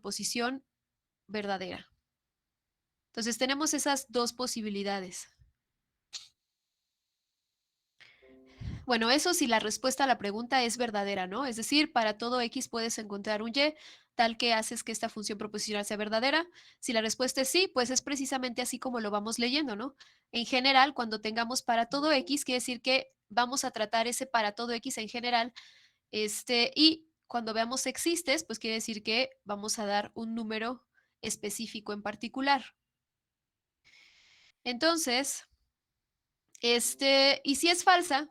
proposición verdadera. Entonces tenemos esas dos posibilidades. Bueno, eso si la respuesta a la pregunta es verdadera, ¿no? Es decir, para todo x puedes encontrar un y, tal que haces que esta función proposicional sea verdadera. Si la respuesta es sí, pues es precisamente así como lo vamos leyendo, ¿no? En general, cuando tengamos para todo x, quiere decir que vamos a tratar ese para todo x en general, y cuando veamos existes, pues quiere decir que vamos a dar un número específico en particular. Entonces, y si es falsa,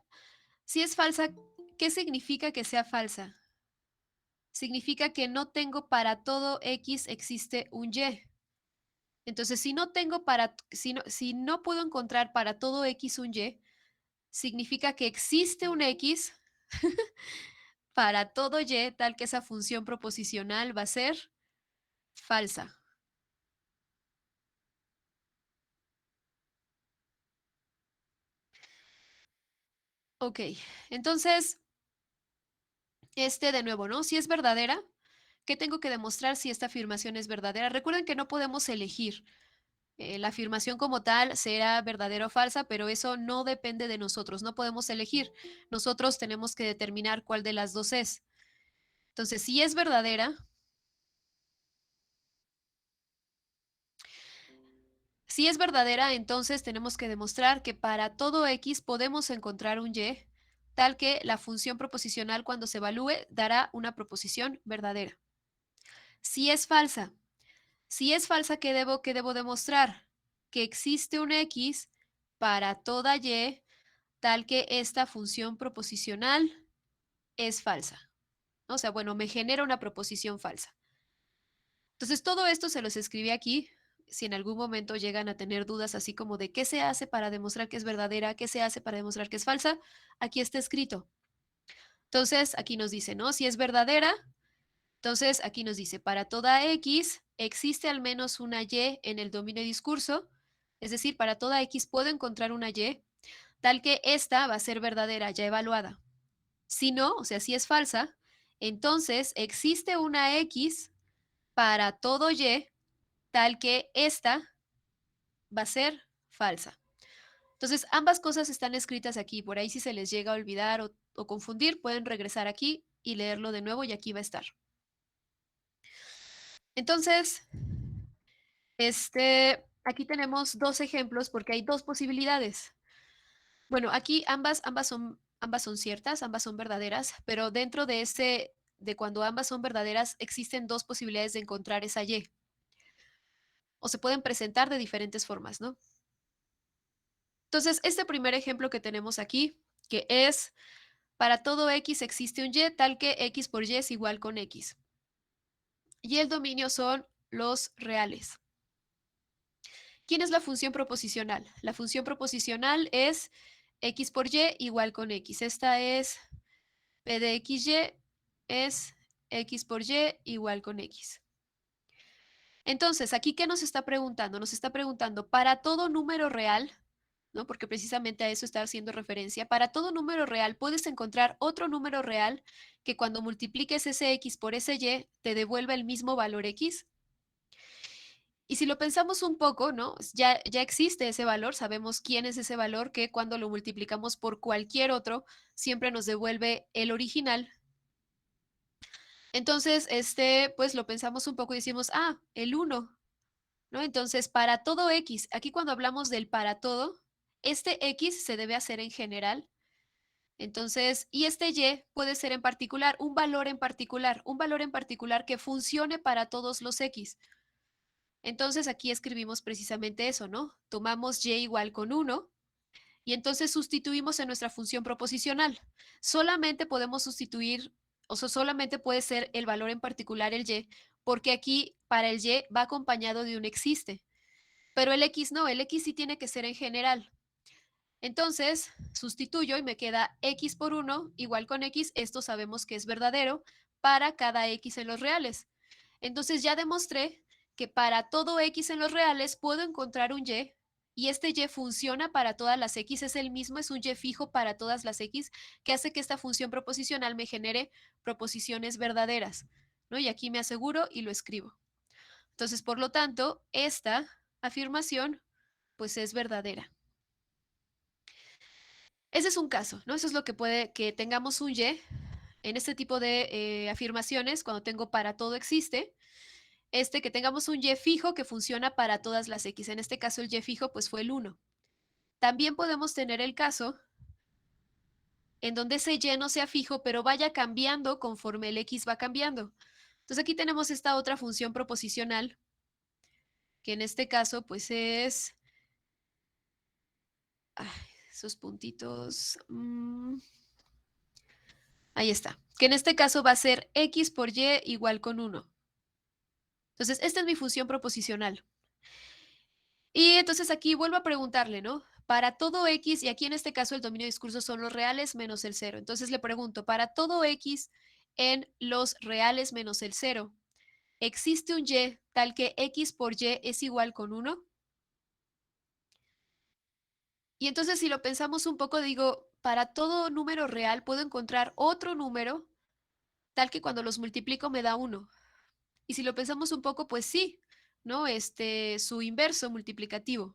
¿qué significa que sea falsa? Significa que no tengo para todo x existe un y. Entonces, si no tengo si no puedo encontrar para todo x un y, significa que existe un x para todo y, tal que esa función proposicional va a ser falsa. Ok, entonces, de nuevo, ¿no? Si es verdadera, ¿qué tengo que demostrar si esta afirmación es verdadera? Recuerden que no podemos elegir. La afirmación como tal será verdadera o falsa, pero eso no depende de nosotros, no podemos elegir. Nosotros tenemos que determinar cuál de las dos es. Entonces, si es verdadera, entonces tenemos que demostrar que para todo x podemos encontrar un y, tal que la función proposicional cuando se evalúe dará una proposición verdadera. Si es falsa, ¿qué debo demostrar? Que existe un x para toda y, tal que esta función proposicional es falsa. O sea, bueno, me genera una proposición falsa. Entonces, todo esto se los escribí aquí. Si en algún momento llegan a tener dudas así como de qué se hace para demostrar que es verdadera, qué se hace para demostrar que es falsa, aquí está escrito. Entonces, aquí nos dice, ¿no? Si es verdadera, entonces aquí nos dice, para toda x existe al menos una y en el dominio de discurso, es decir, para toda x puedo encontrar una y, tal que esta va a ser verdadera, ya evaluada. Si no, o sea, si es falsa, entonces existe una x para todo y, tal que esta va a ser falsa. Entonces, ambas cosas están escritas aquí. Por ahí si se les llega a olvidar o confundir, pueden regresar aquí y leerlo de nuevo y aquí va a estar. Entonces, aquí tenemos dos ejemplos porque hay dos posibilidades. Bueno, aquí ambas son ciertas, ambas son verdaderas, pero dentro de cuando ambas son verdaderas, existen dos posibilidades de encontrar esa y. O se pueden presentar de diferentes formas, ¿no? Entonces, este primer ejemplo que tenemos aquí, que es para todo x existe un y, tal que x por y es igual con x. Y el dominio son los reales. ¿Quién es la función proposicional? La función proposicional es x por y igual con x. Esta es p de xy, es x por y igual con x. Entonces, aquí, ¿qué nos está preguntando? Nos está preguntando, para todo número real, ¿no? Porque precisamente a eso está haciendo referencia. Para todo número real, puedes encontrar otro número real que cuando multipliques ese x por ese y, te devuelva el mismo valor x. Y si lo pensamos un poco, ¿no? Ya existe ese valor, sabemos quién es ese valor que cuando lo multiplicamos por cualquier otro, siempre nos devuelve el original. Entonces, pues lo pensamos un poco y decimos, el 1, ¿no? Entonces, para todo x, aquí cuando hablamos del para todo, este x se debe hacer en general. Entonces, y este y puede ser en particular, un valor en particular que funcione para todos los x. Entonces, aquí escribimos precisamente eso, ¿no? Tomamos y igual con 1 y entonces sustituimos en nuestra función proposicional. Solamente podemos sustituir, o sea, solamente puede ser el valor en particular el y, porque aquí para el y va acompañado de un existe. Pero el x no, el x sí tiene que ser en general. Entonces, sustituyo y me queda x por 1 igual con x. Esto sabemos que es verdadero para cada x en los reales. Entonces ya demostré que para todo x en los reales puedo encontrar un y este y funciona para todas las x, es el mismo, es un y fijo para todas las x, que hace que esta función proposicional me genere proposiciones verdaderas, ¿no? Y aquí me aseguro y lo escribo. Entonces, por lo tanto, esta afirmación pues es verdadera. Ese es un caso, ¿no? Eso es lo que puede que tengamos un y en este tipo de afirmaciones, cuando tengo para todo existe, que tengamos un y fijo que funciona para todas las x. En este caso, el y fijo pues fue el uno. También podemos tener el caso en donde ese y no sea fijo, pero vaya cambiando conforme el x va cambiando. Entonces aquí tenemos esta otra función proposicional, que en este caso pues es... Ay, esos puntitos... ahí está. Que en este caso va a ser x por y igual con 1. Entonces, esta es mi función proposicional. Y entonces aquí vuelvo a preguntarle, ¿no? Para todo x, y aquí en este caso el dominio de discurso son los reales menos el cero. Entonces le pregunto, para todo x en los reales menos el cero, ¿existe un y tal que x por y es igual con 1? Y entonces si lo pensamos un poco, digo, para todo número real puedo encontrar otro número tal que cuando los multiplico me da 1. Y si lo pensamos un poco, pues sí, ¿no? Su inverso multiplicativo,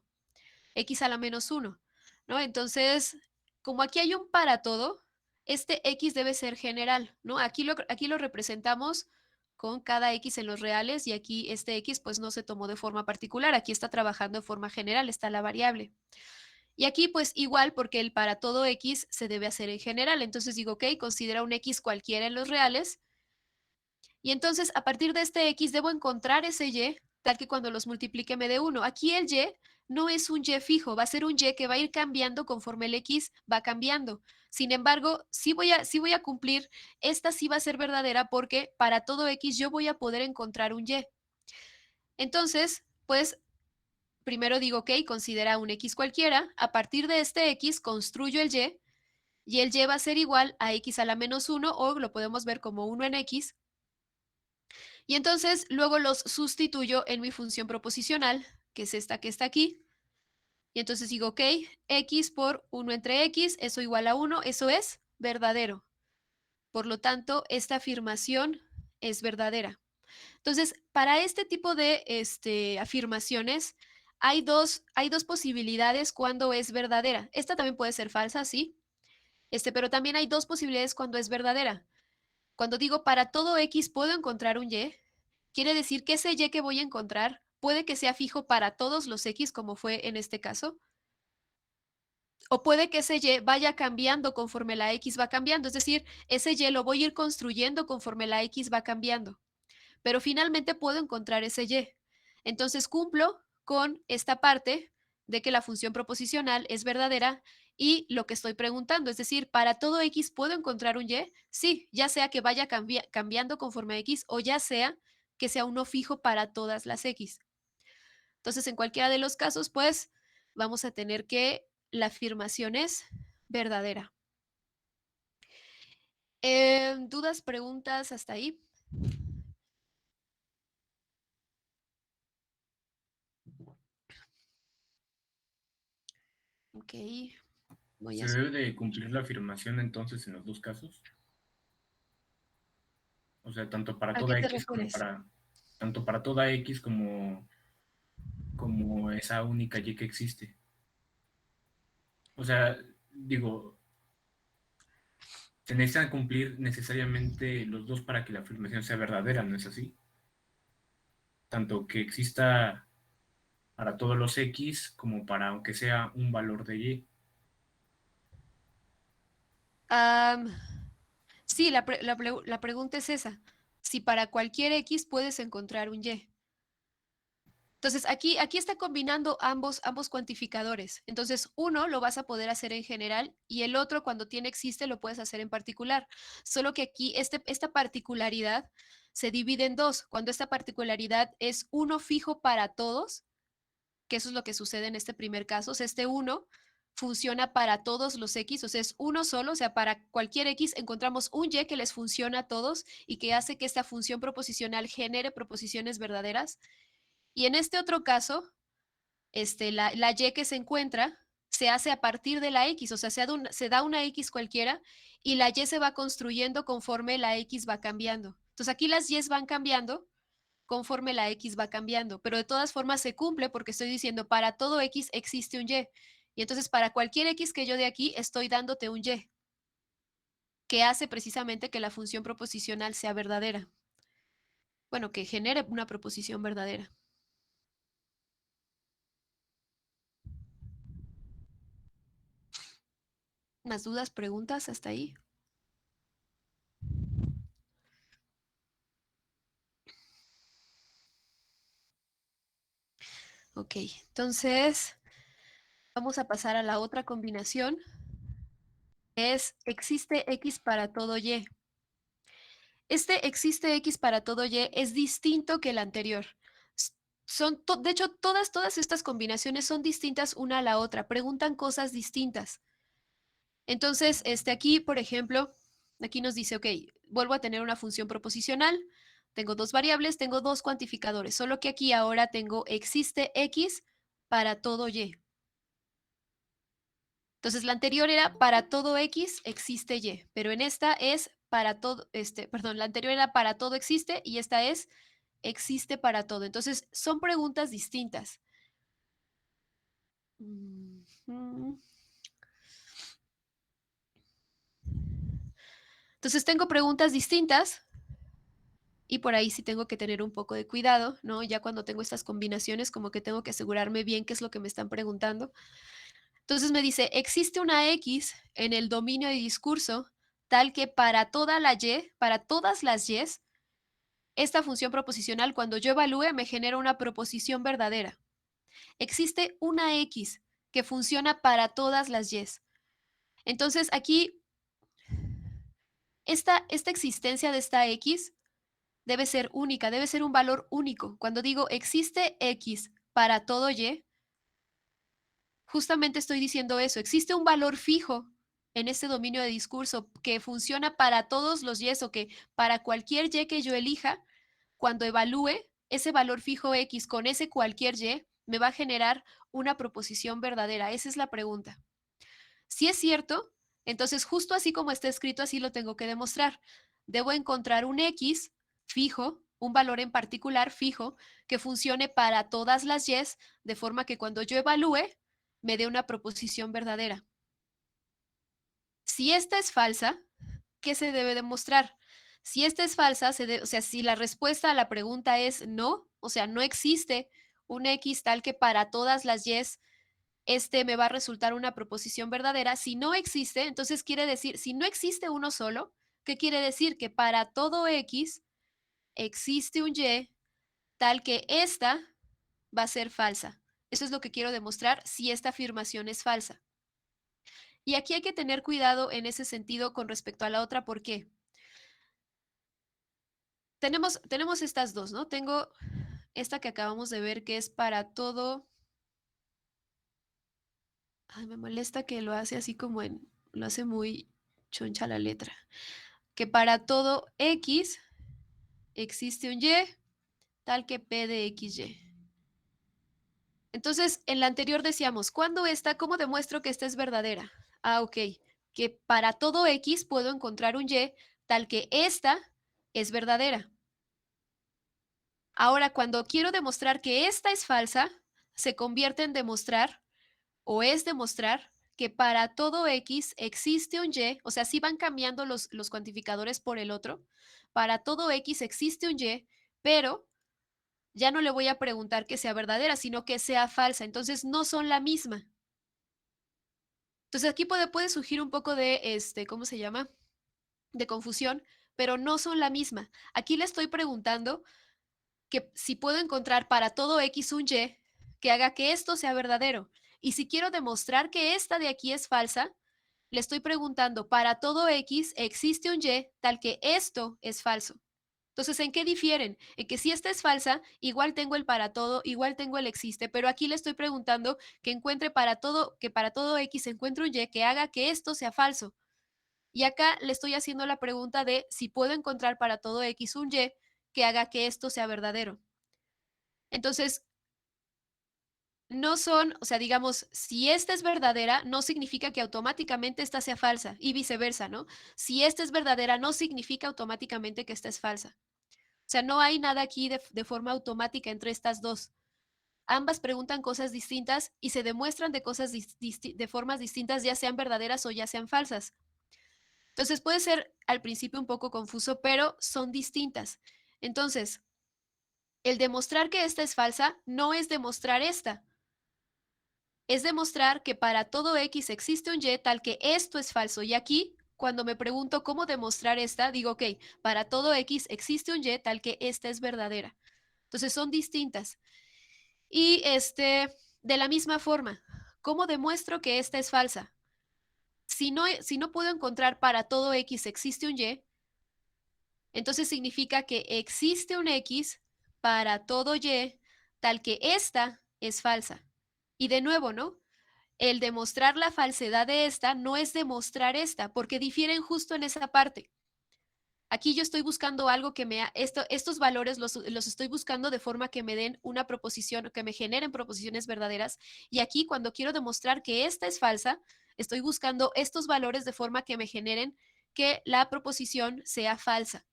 x a la menos 1, ¿no? Entonces, como aquí hay un para todo, este x debe ser general, ¿no? Aquí lo representamos con cada x en los reales y aquí este x pues no se tomó de forma particular, aquí está trabajando de forma general, está la variable. Y aquí pues igual porque el para todo x se debe hacer en general, entonces digo, ok, considera un x cualquiera en los reales y entonces, a partir de este x, debo encontrar ese y, tal que cuando los multiplique me dé 1. Aquí el y no es un y fijo, va a ser un y que va a ir cambiando conforme el x va cambiando. Sin embargo, sí voy a cumplir, esta sí va a ser verdadera porque para todo x yo voy a poder encontrar un y. Entonces, pues, primero digo, ok, considera un x cualquiera. A partir de este x, construyo el y el y va a ser igual a x a la menos 1, o lo podemos ver como 1 en x, y entonces luego los sustituyo en mi función proposicional, que es esta que está aquí. Y entonces digo, ok, x por 1 entre x, eso igual a 1, eso es verdadero. Por lo tanto, esta afirmación es verdadera. Entonces, para este tipo de afirmaciones, hay dos posibilidades cuando es verdadera. Esta también puede ser falsa, sí, pero también hay dos posibilidades cuando es verdadera. Cuando digo para todo x puedo encontrar un y, quiere decir que ese y que voy a encontrar puede que sea fijo para todos los x, como fue en este caso, o puede que ese y vaya cambiando conforme la x va cambiando, es decir, ese y lo voy a ir construyendo conforme la x va cambiando, pero finalmente puedo encontrar ese y. Entonces cumplo con esta parte de que la función proposicional es verdadera y lo que estoy preguntando, es decir, para todo x puedo encontrar un y, sí, ya sea que vaya cambiando conforme a x o ya sea que sea uno fijo para todas las x. Entonces, en cualquiera de los casos, pues vamos a tener que la afirmación es verdadera. ¿Dudas, preguntas hasta ahí? Ok, voy a... ¿Se debe de cumplir la afirmación entonces en los dos casos? O sea, ¿A qué te refieres? tanto para toda X como esa única Y que existe. O sea, digo, se necesitan cumplir necesariamente los dos para que la afirmación sea verdadera, ¿no es así? Tanto que exista para todos los X como para aunque sea un valor de Y. Am, sí, la pregunta es esa. Si para cualquier X puedes encontrar un Y. Entonces, aquí está combinando ambos cuantificadores. Entonces, uno lo vas a poder hacer en general y el otro, cuando tiene existe, lo puedes hacer en particular. Solo que aquí esta particularidad se divide en dos. Cuando esta particularidad es uno fijo para todos, que eso es lo que sucede en este primer caso. O sea, este uno funciona para todos los X, o sea, es uno solo, o sea, para cualquier X encontramos un Y que les funciona a todos y que hace que esta función proposicional genere proposiciones verdaderas. Y en este otro caso, la Y que se encuentra se hace a partir de la X, o sea, se da una X cualquiera y la Y se va construyendo conforme la X va cambiando. Entonces aquí las Y van cambiando conforme la X va cambiando, pero de todas formas se cumple porque estoy diciendo para todo X existe un Y. Y entonces para cualquier X que yo dé aquí estoy dándote un Y, que hace precisamente que la función proposicional sea verdadera. Bueno, que genere una proposición verdadera. ¿Más dudas, preguntas hasta ahí? Ok, entonces vamos a pasar a la otra combinación. Es existe X para todo Y. Este existe X para todo Y es distinto que el anterior. De hecho, todas estas combinaciones son distintas una a la otra, preguntan cosas distintas. Entonces, aquí, por ejemplo, aquí nos dice, ok, vuelvo a tener una función proposicional, tengo dos variables, tengo dos cuantificadores, solo que aquí ahora tengo existe X para todo Y. Entonces, la anterior era para todo X existe Y, pero en esta es para todo, perdón, la anterior era para todo existe y esta es existe para todo. Entonces, son preguntas distintas. Ujú. Entonces, tengo preguntas distintas y por ahí sí tengo que tener un poco de cuidado, ¿no? Ya cuando tengo estas combinaciones, como que tengo que asegurarme bien qué es lo que me están preguntando. Entonces me dice, existe una X en el dominio de discurso tal que para toda la Y, para todas las Ys, esta función proposicional, cuando yo evalúe, me genera una proposición verdadera. Existe una X que funciona para todas las Ys. Entonces, aquí, esta existencia de esta X debe ser única, debe ser un valor único. Cuando digo existe X para todo Y, justamente estoy diciendo eso. Existe un valor fijo en este dominio de discurso que funciona para todos los Ys o que para cualquier Y que yo elija, cuando evalúe ese valor fijo X con ese cualquier Y, me va a generar una proposición verdadera. Esa es la pregunta. Si es cierto, entonces justo así como está escrito, así lo tengo que demostrar. Debo encontrar un X fijo, un valor en particular fijo, que funcione para todas las Ys, de forma que cuando yo evalúe, me dé una proposición verdadera. Si esta es falsa, ¿qué se debe demostrar? Si esta es falsa, o sea, si la respuesta a la pregunta es no, o sea, no existe un X tal que para todas las Ys me va a resultar una proposición verdadera. Si no existe, entonces quiere decir, si no existe uno solo, ¿qué quiere decir? Que para todo X existe un Y tal que esta va a ser falsa. Eso es lo que quiero demostrar si esta afirmación es falsa. Y aquí hay que tener cuidado en ese sentido con respecto a la otra. ¿Por qué? Tenemos estas dos, ¿no? Tengo esta que acabamos de ver que es para todo. Ay, me molesta que lo hace así como lo hace muy choncha la letra. Que para todo X existe un Y tal que P de XY. Entonces, en la anterior decíamos, ¿cómo demuestro que esta es verdadera? Ah, ok, que para todo X puedo encontrar un Y tal que esta es verdadera. Ahora, cuando quiero demostrar que esta es falsa, se convierte en demostrar o es demostrar que para todo X existe un Y, o sea, sí van cambiando los cuantificadores por el otro. Para todo X existe un Y, pero ya no le voy a preguntar que sea verdadera, sino que sea falsa. Entonces, no son la misma. Entonces, aquí puede surgir un poco de, ¿cómo se llama? De confusión, pero no son la misma. Aquí le estoy preguntando que si puedo encontrar para todo X un Y que haga que esto sea verdadero. Y si quiero demostrar que esta de aquí es falsa, le estoy preguntando, para todo X existe un Y tal que esto es falso. Entonces, ¿en qué difieren? En que si esta es falsa, igual tengo el para todo, igual tengo el existe, pero aquí le estoy preguntando que encuentre que para todo X encuentre un Y que haga que esto sea falso. Y acá le estoy haciendo la pregunta de si puedo encontrar para todo X un Y que haga que esto sea verdadero. Entonces, no son, o sea, digamos, si esta es verdadera, no significa que automáticamente esta sea falsa y viceversa, ¿no? Si esta es verdadera, no significa automáticamente que esta es falsa. O sea, no hay nada aquí de forma automática entre estas dos. Ambas preguntan cosas distintas y se demuestran de cosas de formas distintas, ya sean verdaderas o ya sean falsas. Entonces puede ser al principio un poco confuso, pero son distintas. Entonces, el demostrar que esta es falsa no es demostrar esta. Es demostrar que para todo X existe un Y tal que esto es falso. Y aquí, cuando me pregunto cómo demostrar esta, digo, ok, para todo X existe un Y tal que esta es verdadera. Entonces son distintas. Y de la misma forma, ¿cómo demuestro que esta es falsa? Si no puedo encontrar para todo X existe un Y, entonces significa que existe un X para todo Y tal que esta es falsa. Y de nuevo, ¿no? El demostrar la falsedad de esta no es demostrar esta, porque difieren justo en esa parte. Aquí yo estoy buscando algo que estos valores los estoy buscando de forma que me den una proposición, que me generen proposiciones verdaderas. Y aquí cuando quiero demostrar que esta es falsa, estoy buscando estos valores de forma que me generen que la proposición sea falsa.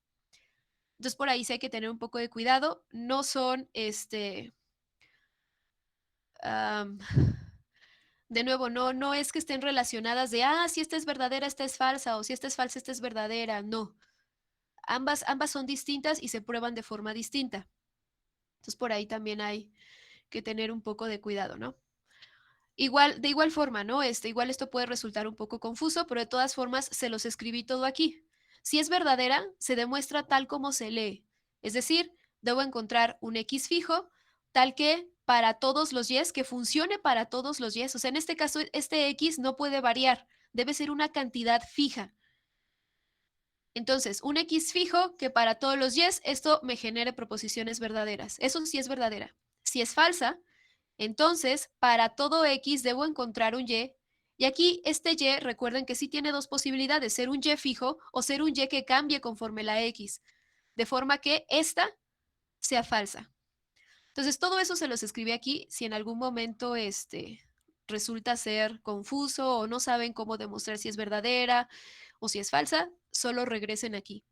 Entonces por ahí sí hay que tener un poco de cuidado. No son, am, de nuevo, no es que estén relacionadas de, si esta es verdadera, esta es falsa, o si esta es falsa, esta es verdadera. No, ambas son distintas y se prueban de forma distinta. Entonces por ahí también hay que tener un poco de cuidado, ¿no? De igual forma, ¿no? Igual esto puede resultar un poco confuso, pero de todas formas se los escribí todo aquí. Si es verdadera, se demuestra tal como se lee. Es decir, debo encontrar un X fijo, tal que para todos los Y's, que funcione para todos los Y's. O sea, en este caso, este X no puede variar, debe ser una cantidad fija. Entonces, un X fijo que para todos los Y's, esto me genere proposiciones verdaderas. Eso sí es verdadera. Si es falsa, entonces, para todo X debo encontrar un Y. Y aquí este Y, recuerden que sí tiene dos posibilidades, ser un Y fijo o ser un Y que cambie conforme la X, de forma que esta sea falsa. Entonces, todo eso se los escribí aquí. Si en algún momento resulta ser confuso o no saben cómo demostrar si es verdadera o si es falsa, solo regresen aquí.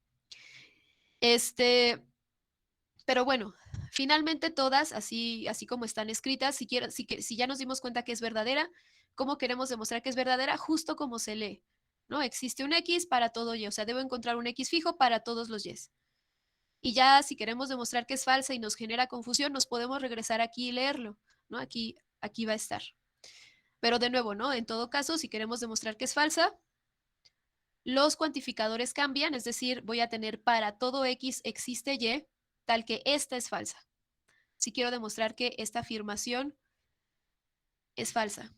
Pero bueno, finalmente todas, así como están escritas, si ya nos dimos cuenta que es verdadera, ¿cómo queremos demostrar que es verdadera? Justo como se lee, ¿no? Existe un X para todo Y, o sea, debo encontrar un X fijo para todos los Ys. Y ya si queremos demostrar que es falsa y nos genera confusión, nos podemos regresar aquí y leerlo, ¿no? Aquí va a estar. Pero de nuevo, ¿no? En todo caso, si queremos demostrar que es falsa, los cuantificadores cambian, es decir, voy a tener para todo X existe Y, tal que esta es falsa. Si quiero demostrar que esta afirmación es falsa.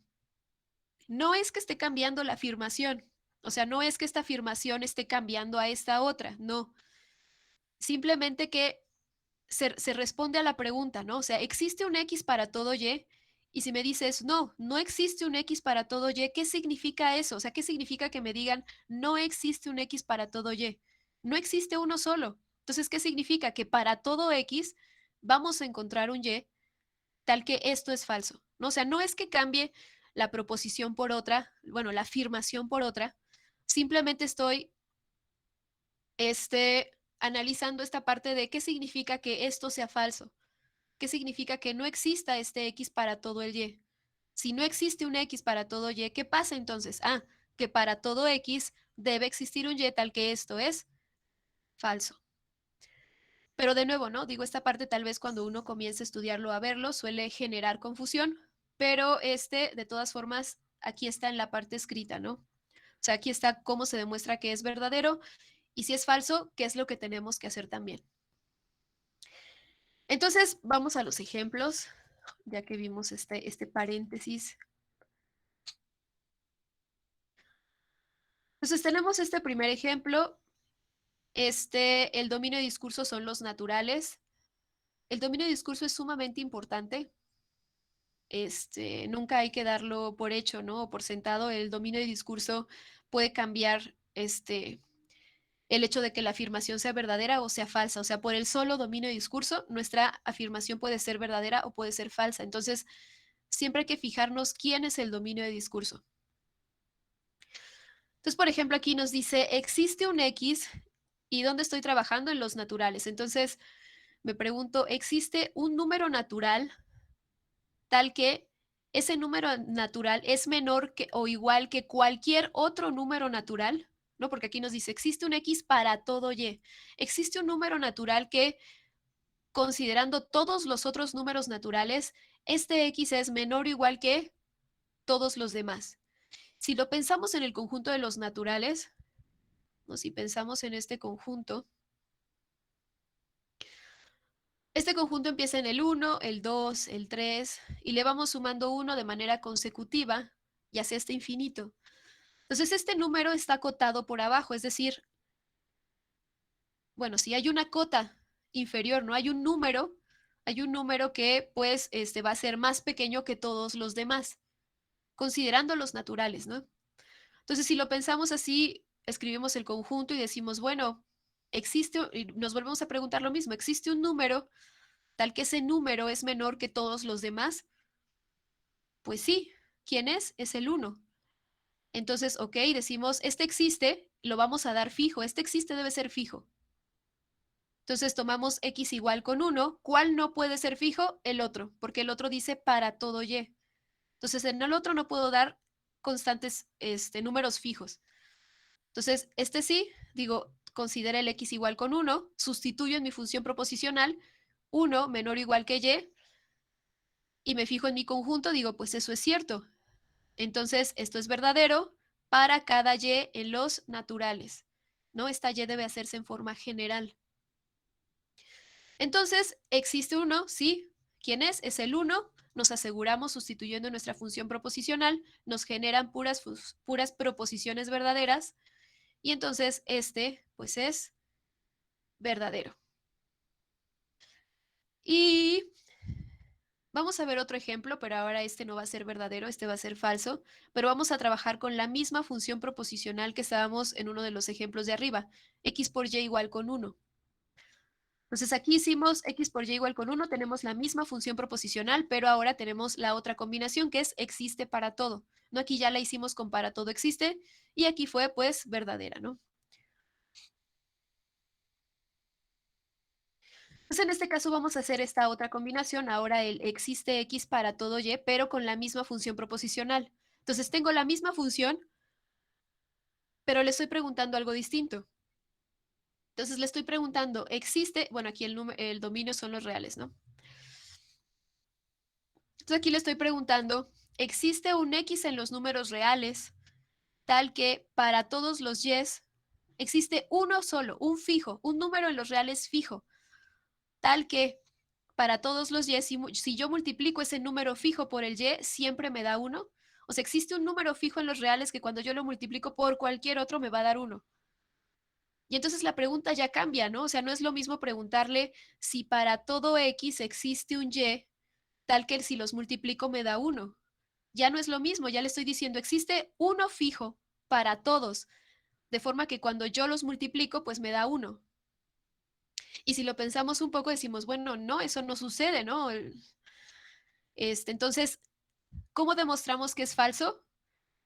No es que esté cambiando la afirmación, o sea, no es que esta afirmación esté cambiando a esta otra, no. Simplemente que se responde a la pregunta, ¿no? O sea, ¿existe un X para todo Y? Y si me dices, no existe un X para todo Y, ¿qué significa eso? O sea, ¿qué significa que me digan, no existe un X para todo Y? No existe uno solo. Entonces, ¿qué significa? Que para todo X vamos a encontrar un Y tal que esto es falso, ¿no? O sea, no es que cambie la proposición por otra, bueno, la afirmación por otra, simplemente estoy analizando esta parte de qué significa que esto sea falso, qué significa que no exista este X para todo el Y. Si no existe un X para todo Y, ¿qué pasa entonces? Que para todo X debe existir un Y tal que esto es falso. Pero de nuevo, ¿no? Digo, esta parte tal vez cuando uno comienza a estudiarlo, a verlo, suele generar confusión, pero de todas formas, aquí está en la parte escrita, ¿no? O sea, aquí está cómo se demuestra que es verdadero y si es falso, qué es lo que tenemos que hacer también. Entonces, vamos a los ejemplos, ya que vimos este paréntesis. Entonces, tenemos este primer ejemplo. El dominio de discurso son los naturales. El dominio de discurso es sumamente importante. Nunca hay que darlo por hecho, ¿no? O por sentado. El dominio de discurso puede cambiar, el hecho de que la afirmación sea verdadera o sea falsa. O sea, por el solo dominio de discurso, nuestra afirmación puede ser verdadera o puede ser falsa. Entonces, siempre hay que fijarnos quién es el dominio de discurso. Entonces, por ejemplo, aquí nos dice, existe un X ¿Y dónde estoy trabajando? En los naturales. Entonces, me pregunto, ¿existe un número natural tal que ese número natural es menor que o igual que cualquier otro número natural? ¿No? Porque aquí nos dice, existe un X para todo Y. Existe un número natural que, considerando todos los otros números naturales, este X es menor o igual que todos los demás. Si lo pensamos en el conjunto de los naturales, o si pensamos en este conjunto empieza en el 1, el 2, el 3, y le vamos sumando 1 de manera consecutiva y hacia este infinito. Entonces, este número está acotado por abajo, es decir, bueno, si hay una cota inferior, no hay un número que pues va a ser más pequeño que todos los demás, considerando los naturales, ¿no? Entonces, si lo pensamos así, escribimos el conjunto y decimos, bueno, y nos volvemos a preguntar lo mismo, ¿existe un número tal que ese número es menor que todos los demás? Pues sí. ¿Quién es? Es el uno. Entonces, ok, decimos, este existe, lo vamos a dar fijo, este existe debe ser fijo. Entonces tomamos x igual con 1. ¿Cuál no puede ser fijo? El otro, porque el otro dice para todo y. Entonces en el otro no puedo dar constantes, números fijos. Entonces, este sí, digo, considera el x igual con 1, sustituyo en mi función proposicional 1 menor o igual que y me fijo en mi conjunto, digo, pues eso es cierto. Entonces, esto es verdadero para cada y en los naturales, ¿no? Esta y debe hacerse en forma general. Entonces, existe uno, sí. ¿Quién es? Es el 1. Nos aseguramos sustituyendo nuestra función proposicional, nos generan puras proposiciones verdaderas y entonces pues es verdadero. Y vamos a ver otro ejemplo, pero ahora este no va a ser verdadero, este va a ser falso, pero vamos a trabajar con la misma función proposicional que estábamos en uno de los ejemplos de arriba, x por y igual con 1. Entonces aquí hicimos x por y igual con 1, tenemos la misma función proposicional, pero ahora tenemos la otra combinación que es existe para todo. ¿No? Aquí ya la hicimos con para todo existe y aquí fue pues verdadera, ¿no? Entonces en este caso vamos a hacer esta otra combinación, ahora el existe x para todo y, pero con la misma función proposicional. Entonces tengo la misma función, pero le estoy preguntando algo distinto. Entonces le estoy preguntando, existe, bueno, aquí el dominio son los reales, ¿no? Entonces aquí le estoy preguntando, ¿existe un x en los números reales tal que para todos los y's existe uno solo, un fijo, un número en los reales fijo, tal que para todos los y, si yo multiplico ese número fijo por el y, siempre me da 1? O sea, existe un número fijo en los reales que cuando yo lo multiplico por cualquier otro me va a dar 1. Y entonces la pregunta ya cambia, ¿no? O sea, no es lo mismo preguntarle si para todo x existe un y, tal que si los multiplico me da 1. Ya no es lo mismo, ya le estoy diciendo, existe uno fijo para todos, de forma que cuando yo los multiplico, pues me da 1. Y si lo pensamos un poco, decimos, bueno, no, eso no sucede, ¿no? Entonces, ¿cómo demostramos que es falso?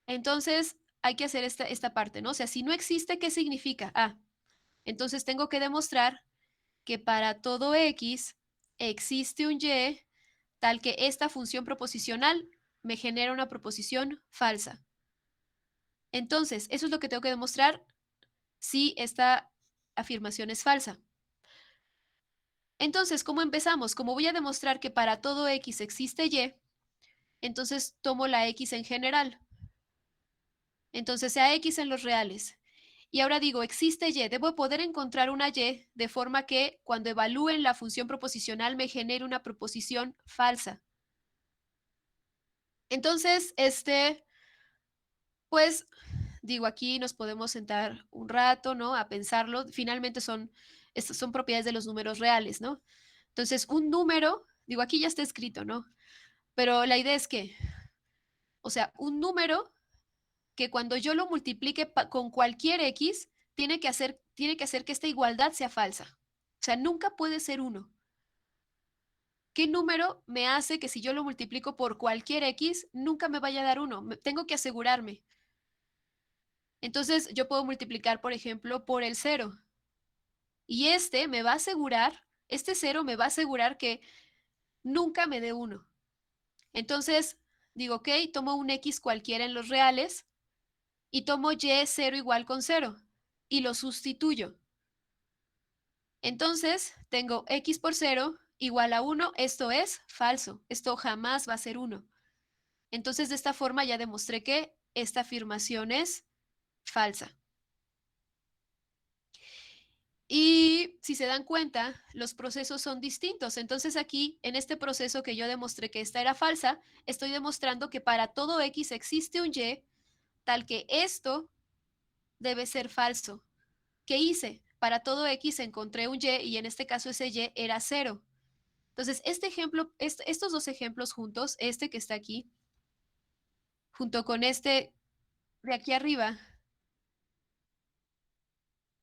Entonces, hay que hacer esta parte, ¿no? O sea, si no existe, ¿qué significa? Ah, entonces tengo que demostrar que para todo x existe un y tal que esta función proposicional me genera una proposición falsa. Entonces, eso es lo que tengo que demostrar si esta afirmación es falsa. Entonces, ¿cómo empezamos? Como voy a demostrar que para todo x existe y, entonces tomo la x en general. Entonces, sea x en los reales. Y ahora digo, existe y, debo poder encontrar una y de forma que cuando evalúen la función proposicional me genere una proposición falsa. Entonces, pues digo, aquí nos podemos sentar un rato, ¿no? A pensarlo. Finalmente estas son propiedades de los números reales, ¿no? Entonces, un número, digo, aquí ya está escrito, ¿no? Pero la idea es que, o sea, un número que cuando yo lo multiplique con cualquier x, tiene que hacer que esta igualdad sea falsa. O sea, nunca puede ser 1. ¿Qué número me hace que si yo lo multiplico por cualquier x, nunca me vaya a dar 1? Tengo que asegurarme. Entonces, yo puedo multiplicar, por ejemplo, por el 0. Y este me va a asegurar, este 0 me va a asegurar que nunca me dé 1. Entonces, digo, ok, tomo un X cualquiera en los reales y tomo Y 0 igual con 0 y lo sustituyo. Entonces, tengo X por 0 igual a 1. Esto es falso. Esto jamás va a ser 1. Entonces, de esta forma ya demostré que esta afirmación es falsa. Y si se dan cuenta, los procesos son distintos. Entonces aquí, en este proceso que yo demostré que esta era falsa, estoy demostrando que para todo X existe un Y, tal que esto debe ser falso. ¿Qué hice? Para todo X encontré un Y en este caso ese Y era 0. Entonces, este ejemplo, estos dos ejemplos juntos, este que está aquí, junto con este de aquí arriba,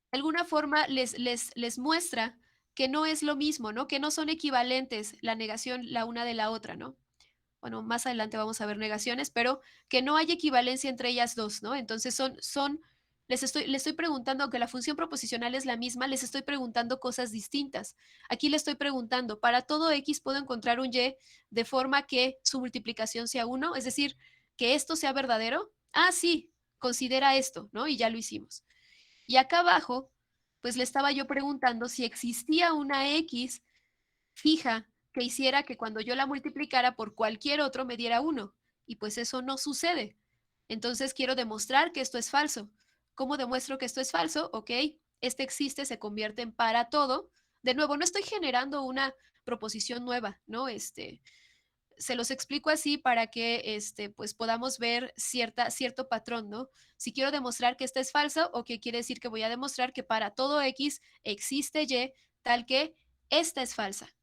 de alguna forma les muestra que no es lo mismo, ¿no? Que no son equivalentes la negación la una de la otra, ¿no? Bueno, más adelante vamos a ver negaciones, pero que no hay equivalencia entre ellas dos, ¿no? Entonces les estoy preguntando, aunque la función proposicional es la misma, les estoy preguntando cosas distintas. Aquí le estoy preguntando, para todo X puedo encontrar un Y de forma que su multiplicación sea 1, es decir, que esto sea verdadero. Ah, sí, considera esto, ¿no? Y ya lo hicimos. Y acá abajo, pues le estaba yo preguntando si existía una X fija que hiciera que cuando yo la multiplicara por cualquier otro me diera 1. Y pues eso no sucede. Entonces quiero demostrar que esto es falso. ¿Cómo demuestro que esto es falso? Ok, este existe, se convierte en para todo. De nuevo, no estoy generando una proposición nueva, ¿no? Se los explico así para que pues podamos ver cierto patrón, ¿no? Si quiero demostrar que esta es falsa, o qué quiere decir que voy a demostrar que para todo X existe Y, tal que esta es falsa.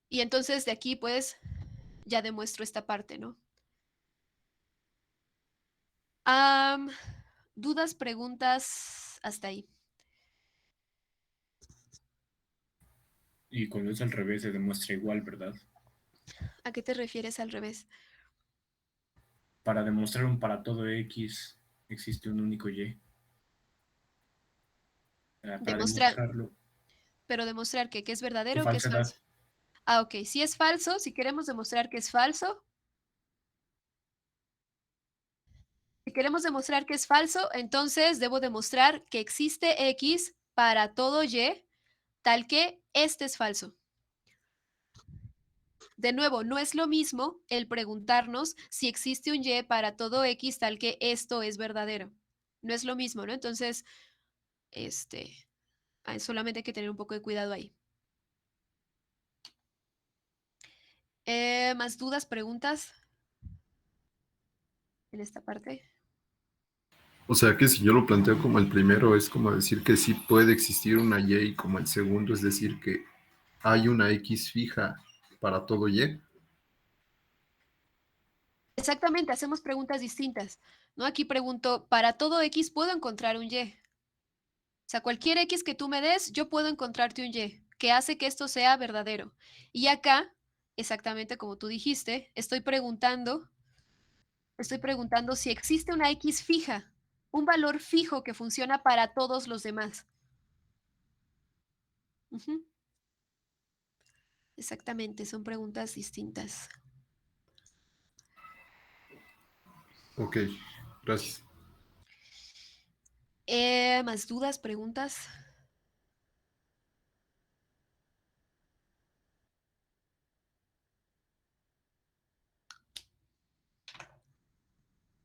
Y entonces de aquí pues ya demuestro esta parte, ¿no? Am, dudas, preguntas, hasta ahí. Y cuando es al revés se demuestra igual, ¿verdad? ¿A qué te refieres al revés? Para demostrar un para todo X existe un único Y. Para Demostrar, demostrarlo, pero demostrar que es su verdadero o que es falsedad. falso. Ah, ok. Si es falso, si queremos demostrar que es falso, si queremos demostrar que es falso, entonces debo demostrar que existe X para todo Y, tal que este es falso. De nuevo, no es lo mismo el preguntarnos si existe un Y para todo X, tal que esto es verdadero. No es lo mismo, ¿no? Entonces, solamente hay que tener un poco de cuidado ahí. ¿Más dudas, preguntas en esta parte? O sea que si yo lo planteo como el primero, es como decir que sí puede existir una Y, y como el segundo es decir que hay una X fija para todo Y. Exactamente, hacemos preguntas distintas, ¿no? Aquí pregunto, para todo X puedo encontrar un Y. O sea, cualquier X que tú me des, yo puedo encontrarte un Y, que hace que esto sea verdadero. Y acá, exactamente como tú dijiste, estoy preguntando si existe una X fija, un valor fijo que funciona para todos los demás. Ujú. Exactamente, son preguntas distintas. Ok, gracias. ¿Más dudas, preguntas?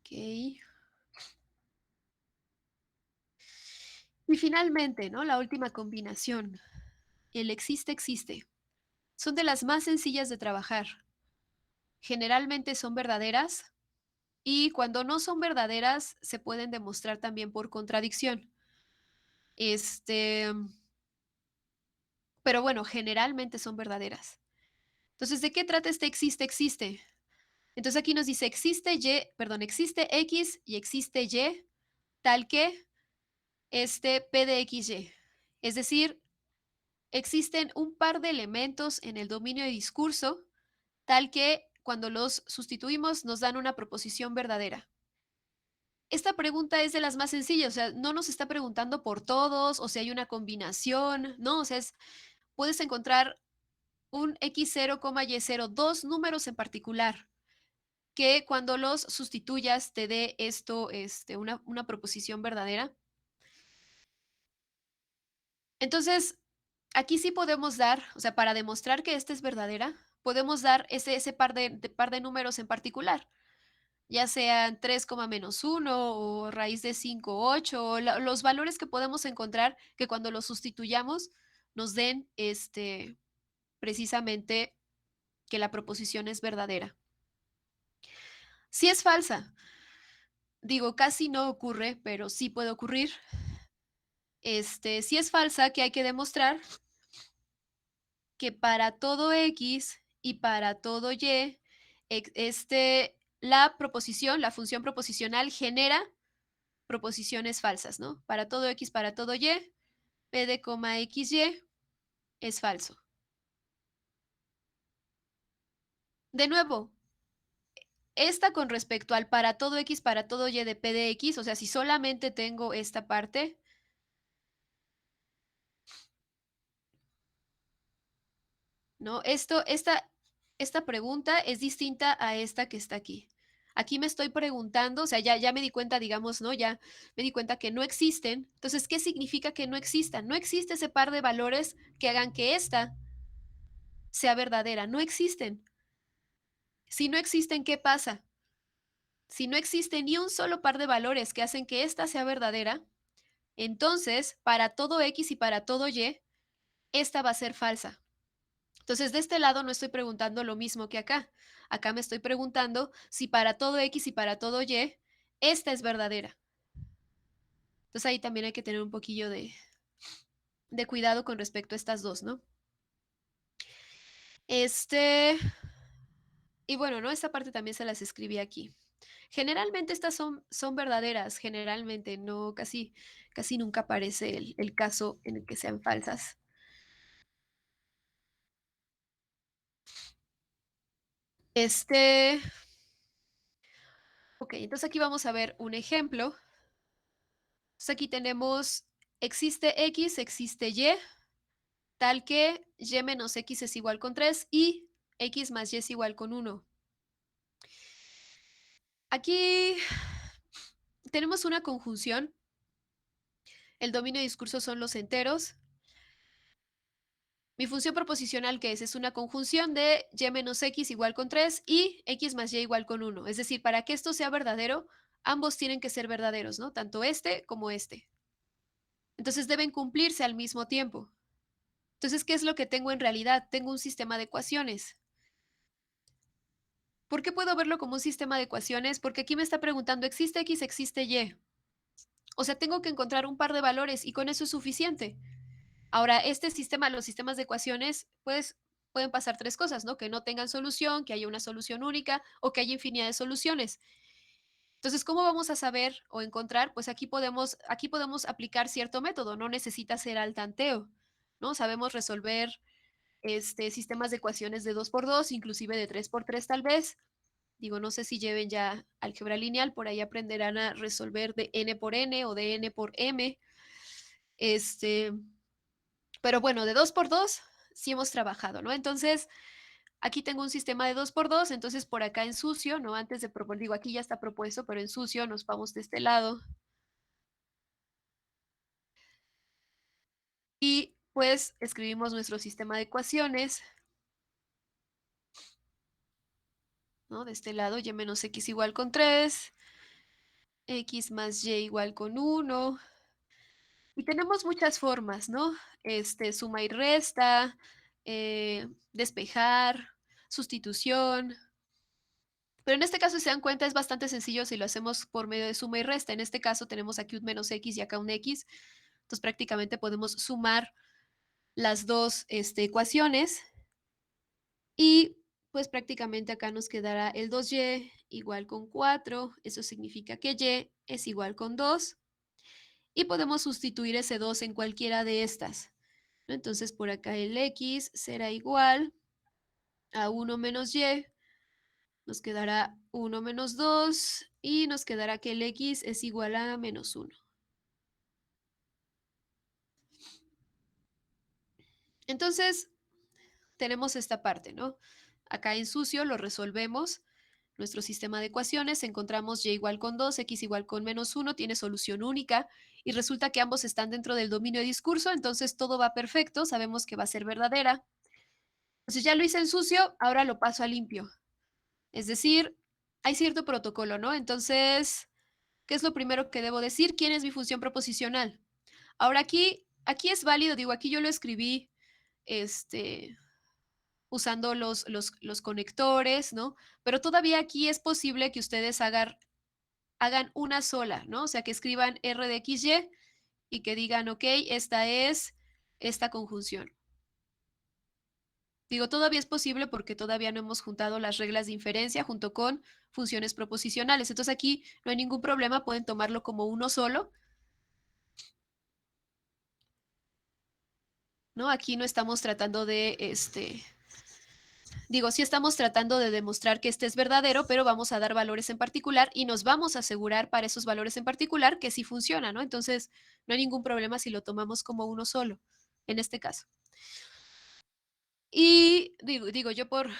Ok. Y finalmente, ¿no? La última combinación, el existe, existe. Son de las más sencillas de trabajar. Generalmente son verdaderas y cuando no son verdaderas se pueden demostrar también por contradicción. Este, pero bueno, generalmente son verdaderas. Entonces, ¿de qué trata este existe, existe? Entonces aquí nos dice existe X y existe Y, tal que P de XY. Es decir, existen un par de elementos en el dominio de discurso, tal que cuando los sustituimos nos dan una proposición verdadera. esta pregunta es de las más sencillas, o sea, no nos está preguntando por todos o si hay una combinación, ¿no? O sea, puedes encontrar un x0, y0, dos números en particular, que cuando los sustituyas te dé esto, una proposición verdadera. Entonces, aquí sí podemos dar, o sea, para demostrar que esta es verdadera, podemos dar ese par de números en particular, ya sean 3, menos uno o raíz de 5, 8, o los valores que podemos encontrar que cuando los sustituyamos nos den precisamente que la proposición es verdadera. Si es falsa, digo, casi no ocurre, pero sí puede ocurrir. Si es falsa, que hay que demostrar que para todo X y para todo Y, la proposición, la función proposicional genera proposiciones falsas, ¿no? Para todo X, para todo Y, P de coma XY es falso. De nuevo, esta con respecto al para todo X, para todo Y de P de X, o sea, si solamente tengo esta parte, ¿no? Esta pregunta es distinta a esta que está aquí. Aquí me estoy preguntando, o sea, ya me di cuenta, digamos, ¿no? Ya me di cuenta que no existen. Entonces, ¿qué significa que no existan? No existe ese par de valores que hagan que esta sea verdadera. No existen. Si no existen, ¿qué pasa? Si no existe ni un solo par de valores que hacen que esta sea verdadera, entonces, para todo X y para todo Y, esta va a ser falsa. Entonces, de este lado no estoy preguntando lo mismo que acá. Acá me estoy preguntando si para todo X y para todo Y, esta es verdadera. Entonces, ahí también hay que tener un poquillo de cuidado con respecto a estas dos, ¿no? Y bueno, ¿no? Esta parte también se las escribí aquí. Generalmente estas son verdaderas, generalmente, no, casi nunca aparece el caso en el que sean falsas. Ok, entonces aquí vamos a ver un ejemplo. Entonces aquí tenemos, existe X, existe Y, tal que Y menos X es igual con 3 y X más Y es igual con 1. Aquí tenemos una conjunción. El dominio de discurso son los enteros. Mi función proposicional, ¿qué es? Es una conjunción de Y menos X igual con 3 y X más Y igual con 1. Es decir, para que esto sea verdadero, ambos tienen que ser verdaderos, ¿no? Tanto este como este. Entonces deben cumplirse al mismo tiempo. Entonces, ¿qué es lo que tengo en realidad? Tengo un sistema de ecuaciones. ¿Por qué puedo verlo como un sistema de ecuaciones? Porque aquí me está preguntando, ¿existe X, existe Y? O sea, tengo que encontrar un par de valores y con eso es suficiente. Ahora, este sistema, los sistemas de ecuaciones, pues pueden pasar tres cosas, ¿no? Que no tengan solución, que haya una solución única o que haya infinidad de soluciones. Entonces, ¿cómo vamos a saber o encontrar? Pues aquí podemos aplicar cierto método, no necesita ser al tanteo, ¿no? Sabemos resolver sistemas de ecuaciones de 2 por 2, inclusive de 3 por 3 tal vez. Digo, no sé si lleven ya álgebra lineal, por ahí aprenderán a resolver de n por n o de n por m. Pero bueno, de 2 por 2 sí hemos trabajado, ¿no? Entonces, aquí tengo un sistema de 2 por 2, entonces por acá en sucio, ¿no? Antes de proponer, digo, aquí ya está propuesto, pero en sucio nos vamos de este lado. Y pues escribimos nuestro sistema de ecuaciones, ¿no? De este lado, y menos x igual con 3, x más y igual con 1. Y tenemos muchas formas, ¿no? Suma y resta, despejar, sustitución. Pero en este caso, si se dan cuenta, es bastante sencillo si lo hacemos por medio de suma y resta. En este caso tenemos aquí un menos x y acá un x. Entonces prácticamente podemos sumar las dos ecuaciones y pues prácticamente acá nos quedará el 2y igual con 4. Eso significa que y es igual con 2. Y podemos sustituir ese 2 en cualquiera de estas, ¿no? Entonces por acá el x será igual a 1 menos y Nos quedará 1 menos 2 y nos quedará que el x es igual a menos 1. Entonces, tenemos esta parte, ¿no? Acá en sucio lo resolvemos. Nuestro sistema de ecuaciones, encontramos y igual con 2, x igual con menos 1, tiene solución única y resulta que ambos están dentro del dominio de discurso, entonces todo va perfecto, sabemos que va a ser verdadera. Entonces ya lo hice en sucio, ahora lo paso a limpio. Es decir, hay cierto protocolo, ¿no? Entonces, ¿qué es lo primero que debo decir? ¿Quién es mi función proposicional? Ahora aquí es válido, digo, aquí yo lo escribí usando los conectores, ¿no? Pero todavía aquí es posible que ustedes hagan una sola, ¿no? O sea, que escriban R de XY y que digan, ok, esta es esta conjunción. Digo, todavía es posible porque todavía no hemos juntado las reglas de inferencia junto con funciones proposicionales. Entonces aquí no hay ningún problema, pueden tomarlo como uno solo, ¿no? Aquí no estamos tratando de, digo, sí estamos tratando de demostrar que este es verdadero, pero vamos a dar valores en particular y nos vamos a asegurar para esos valores en particular que sí funciona, ¿no? Entonces, no hay ningún problema si lo tomamos como uno solo, en este caso. Y digo yo por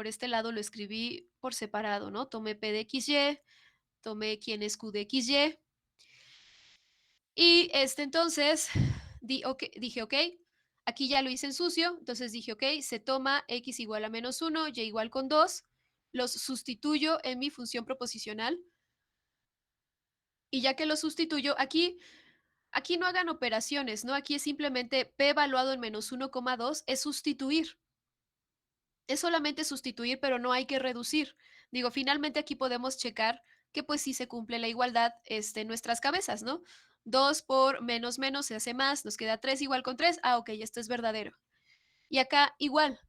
este lado lo escribí por separado, ¿no? Tomé P de XY, tomé quién es Q de XY. Y entonces dije, ok, aquí ya lo hice en sucio, entonces dije, ok, se toma x igual a menos 1, y igual con 2, los sustituyo en mi función proposicional, y ya que los sustituyo, aquí no hagan operaciones, ¿no? Aquí es simplemente p evaluado en menos 1,2, es sustituir. Es solamente sustituir, pero no hay que reducir. Digo, finalmente aquí podemos checar que pues sí se cumple la igualdad en nuestras cabezas, ¿no? 2 por menos menos se hace más, nos queda 3 igual con 3. Ah, ok, esto es verdadero. Y acá igual,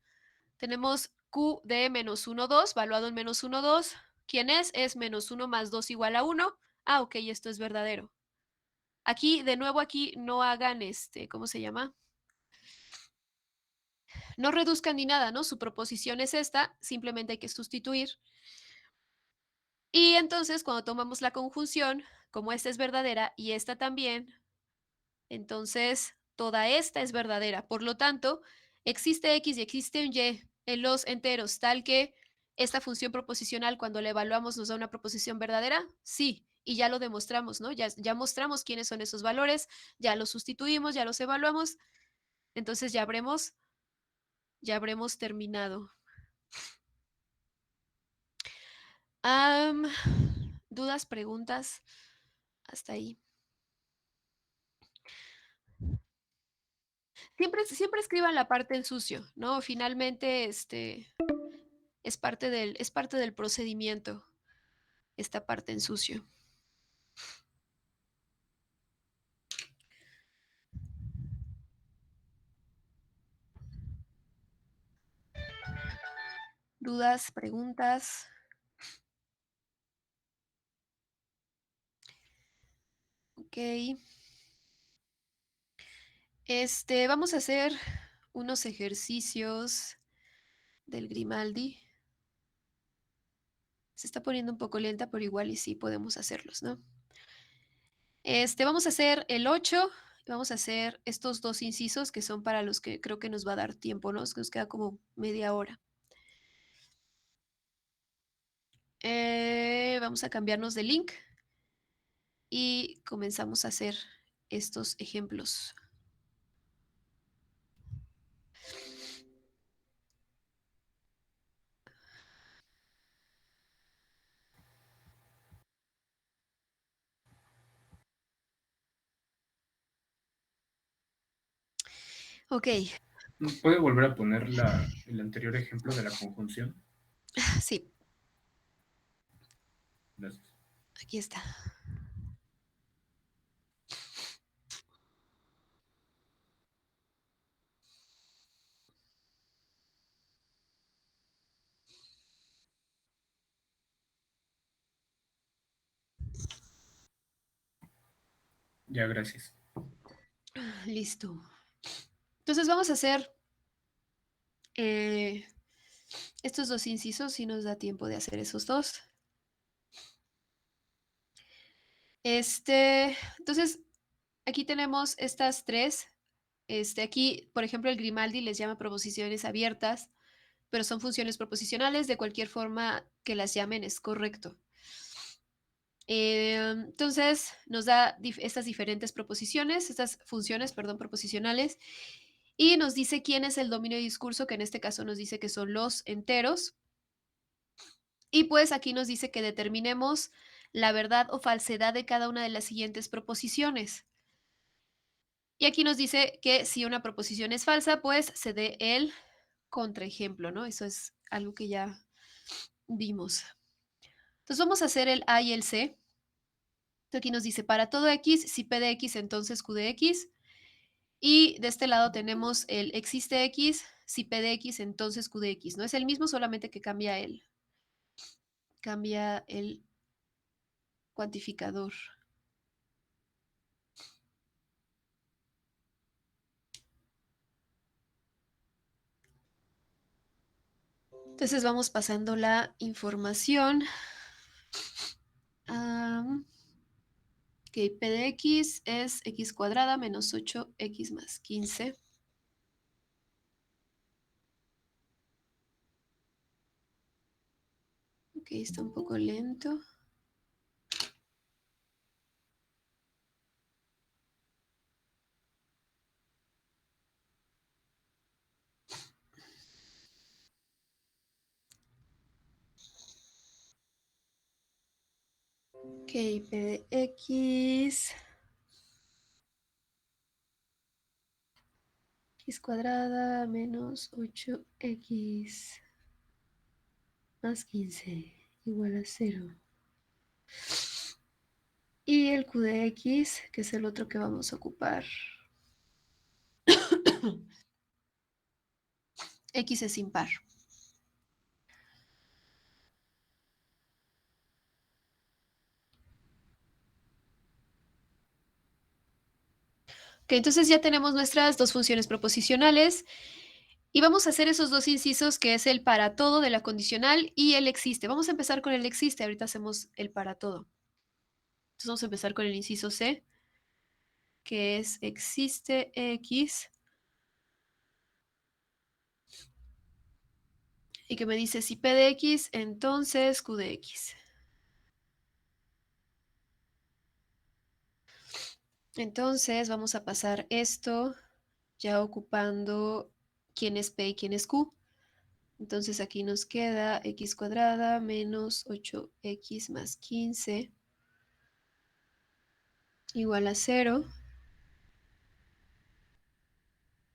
tenemos Q de menos 1, 2, valuado en menos 1, 2. ¿Quién es? Es menos 1 más 2 igual a 1. Ah, ok, esto es verdadero. Aquí, de nuevo, aquí no hagan ¿cómo se llama? No reduzcan ni nada, ¿no? Su proposición es esta, simplemente hay que sustituir. Y entonces, cuando tomamos la conjunción, como esta es verdadera y esta también, entonces toda esta es verdadera. Por lo tanto, existe x y existe un y en los enteros, tal que esta función proposicional, cuando la evaluamos, nos da una proposición verdadera. Sí, y ya lo demostramos, ¿no? Ya mostramos quiénes son esos valores, ya los sustituimos, ya los evaluamos. Entonces ya habremos terminado. ¿Dudas, preguntas? Hasta ahí. Siempre escriban la parte en sucio, ¿no? Finalmente, es parte del procedimiento, esta parte en sucio. ¿Dudas, preguntas? Ok. Vamos a hacer unos ejercicios del Grimaldi. Se está poniendo un poco lenta, pero igual y sí podemos hacerlos, ¿no? Vamos a hacer el 8, vamos a hacer estos dos incisos que son para los que creo que nos va a dar tiempo, ¿no? Nos queda como media hora. Vamos a cambiarnos de link y comenzamos a hacer estos ejemplos. Ok, ¿Puede volver a poner el anterior ejemplo de la conjunción? sí, Gracias. aquí está. Ya, gracias. Listo. Entonces vamos a hacer Estos dos incisos sí nos da tiempo de hacer esos dos. Entonces, aquí tenemos estas tres. Aquí, por ejemplo, el Grimaldi les llama proposiciones abiertas, pero son funciones proposicionales. De cualquier forma que las llamen es correcto. Entonces, nos da estas diferentes proposiciones, estas funciones, perdón, proposicionales, y nos dice quién es el dominio de discurso, que en este caso nos dice que son los enteros. Y pues aquí nos dice que determinemos la verdad o falsedad de cada una de las siguientes proposiciones. Y aquí nos dice que si una proposición es falsa, pues se dé el contraejemplo, ¿no? Eso es algo que ya vimos. Entonces vamos a hacer el A y el C. Aquí nos dice, para todo X, si P de X, entonces Q de X. Y de este lado tenemos el existe X, si P de X, entonces Q de X. No es el mismo, solamente que cambia el cuantificador. Entonces vamos pasando la información. Ok, P de X es X cuadrada menos 8X más 15. Ok, está un poco lento. Ok, P de X. X cuadrada menos 8X más 15 igual a 0. Y el Q de X, que es el otro que vamos a ocupar. X es impar. Ok, entonces ya tenemos nuestras dos funciones proposicionales y vamos a hacer esos dos incisos que es el para todo de la condicional y el existe. Vamos a empezar con el existe, ahorita hacemos el para todo. Entonces vamos a empezar con el inciso C, que es existe X y que me dice si P de X, entonces Q de X. Entonces vamos a pasar esto ya ocupando quién es P y quién es Q. Entonces aquí nos queda X cuadrada menos 8X más 15 igual a 0.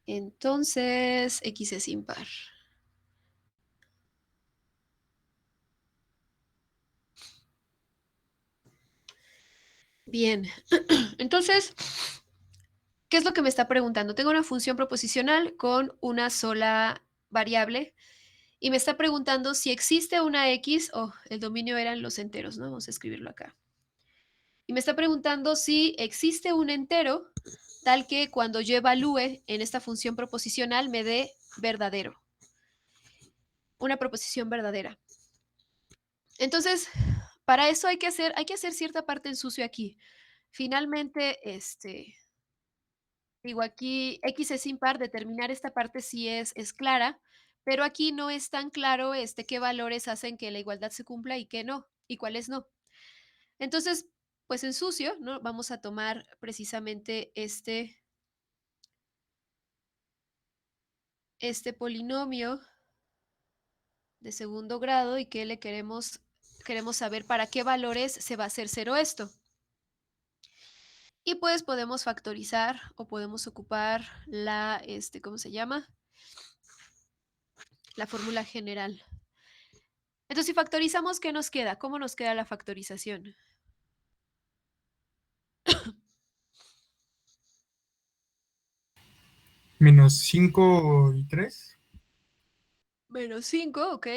Entonces X es impar. Bien, entonces, ¿qué es lo que me está preguntando? Tengo una función proposicional con una sola variable y me está preguntando si existe una X, el dominio eran los enteros, ¿no? Vamos a escribirlo acá. Y me está preguntando si existe un entero tal que cuando yo evalúe en esta función proposicional me dé verdadero. Una proposición verdadera. Entonces, para eso hay que hacer cierta parte en sucio aquí. Finalmente, digo, aquí X es impar, determinar esta parte sí es clara, pero aquí no es tan claro qué valores hacen que la igualdad se cumpla y qué no, y cuáles no. Entonces, pues en sucio, ¿no? Vamos a tomar precisamente este polinomio de segundo grado y que le queremos saber para qué valores se va a hacer cero esto. Y pues podemos factorizar o podemos ocupar la, ¿cómo se llama? La fórmula general. Entonces, si factorizamos, ¿qué nos queda? ¿Cómo nos queda la factorización? Menos 5 y 3. Menos 5, ok.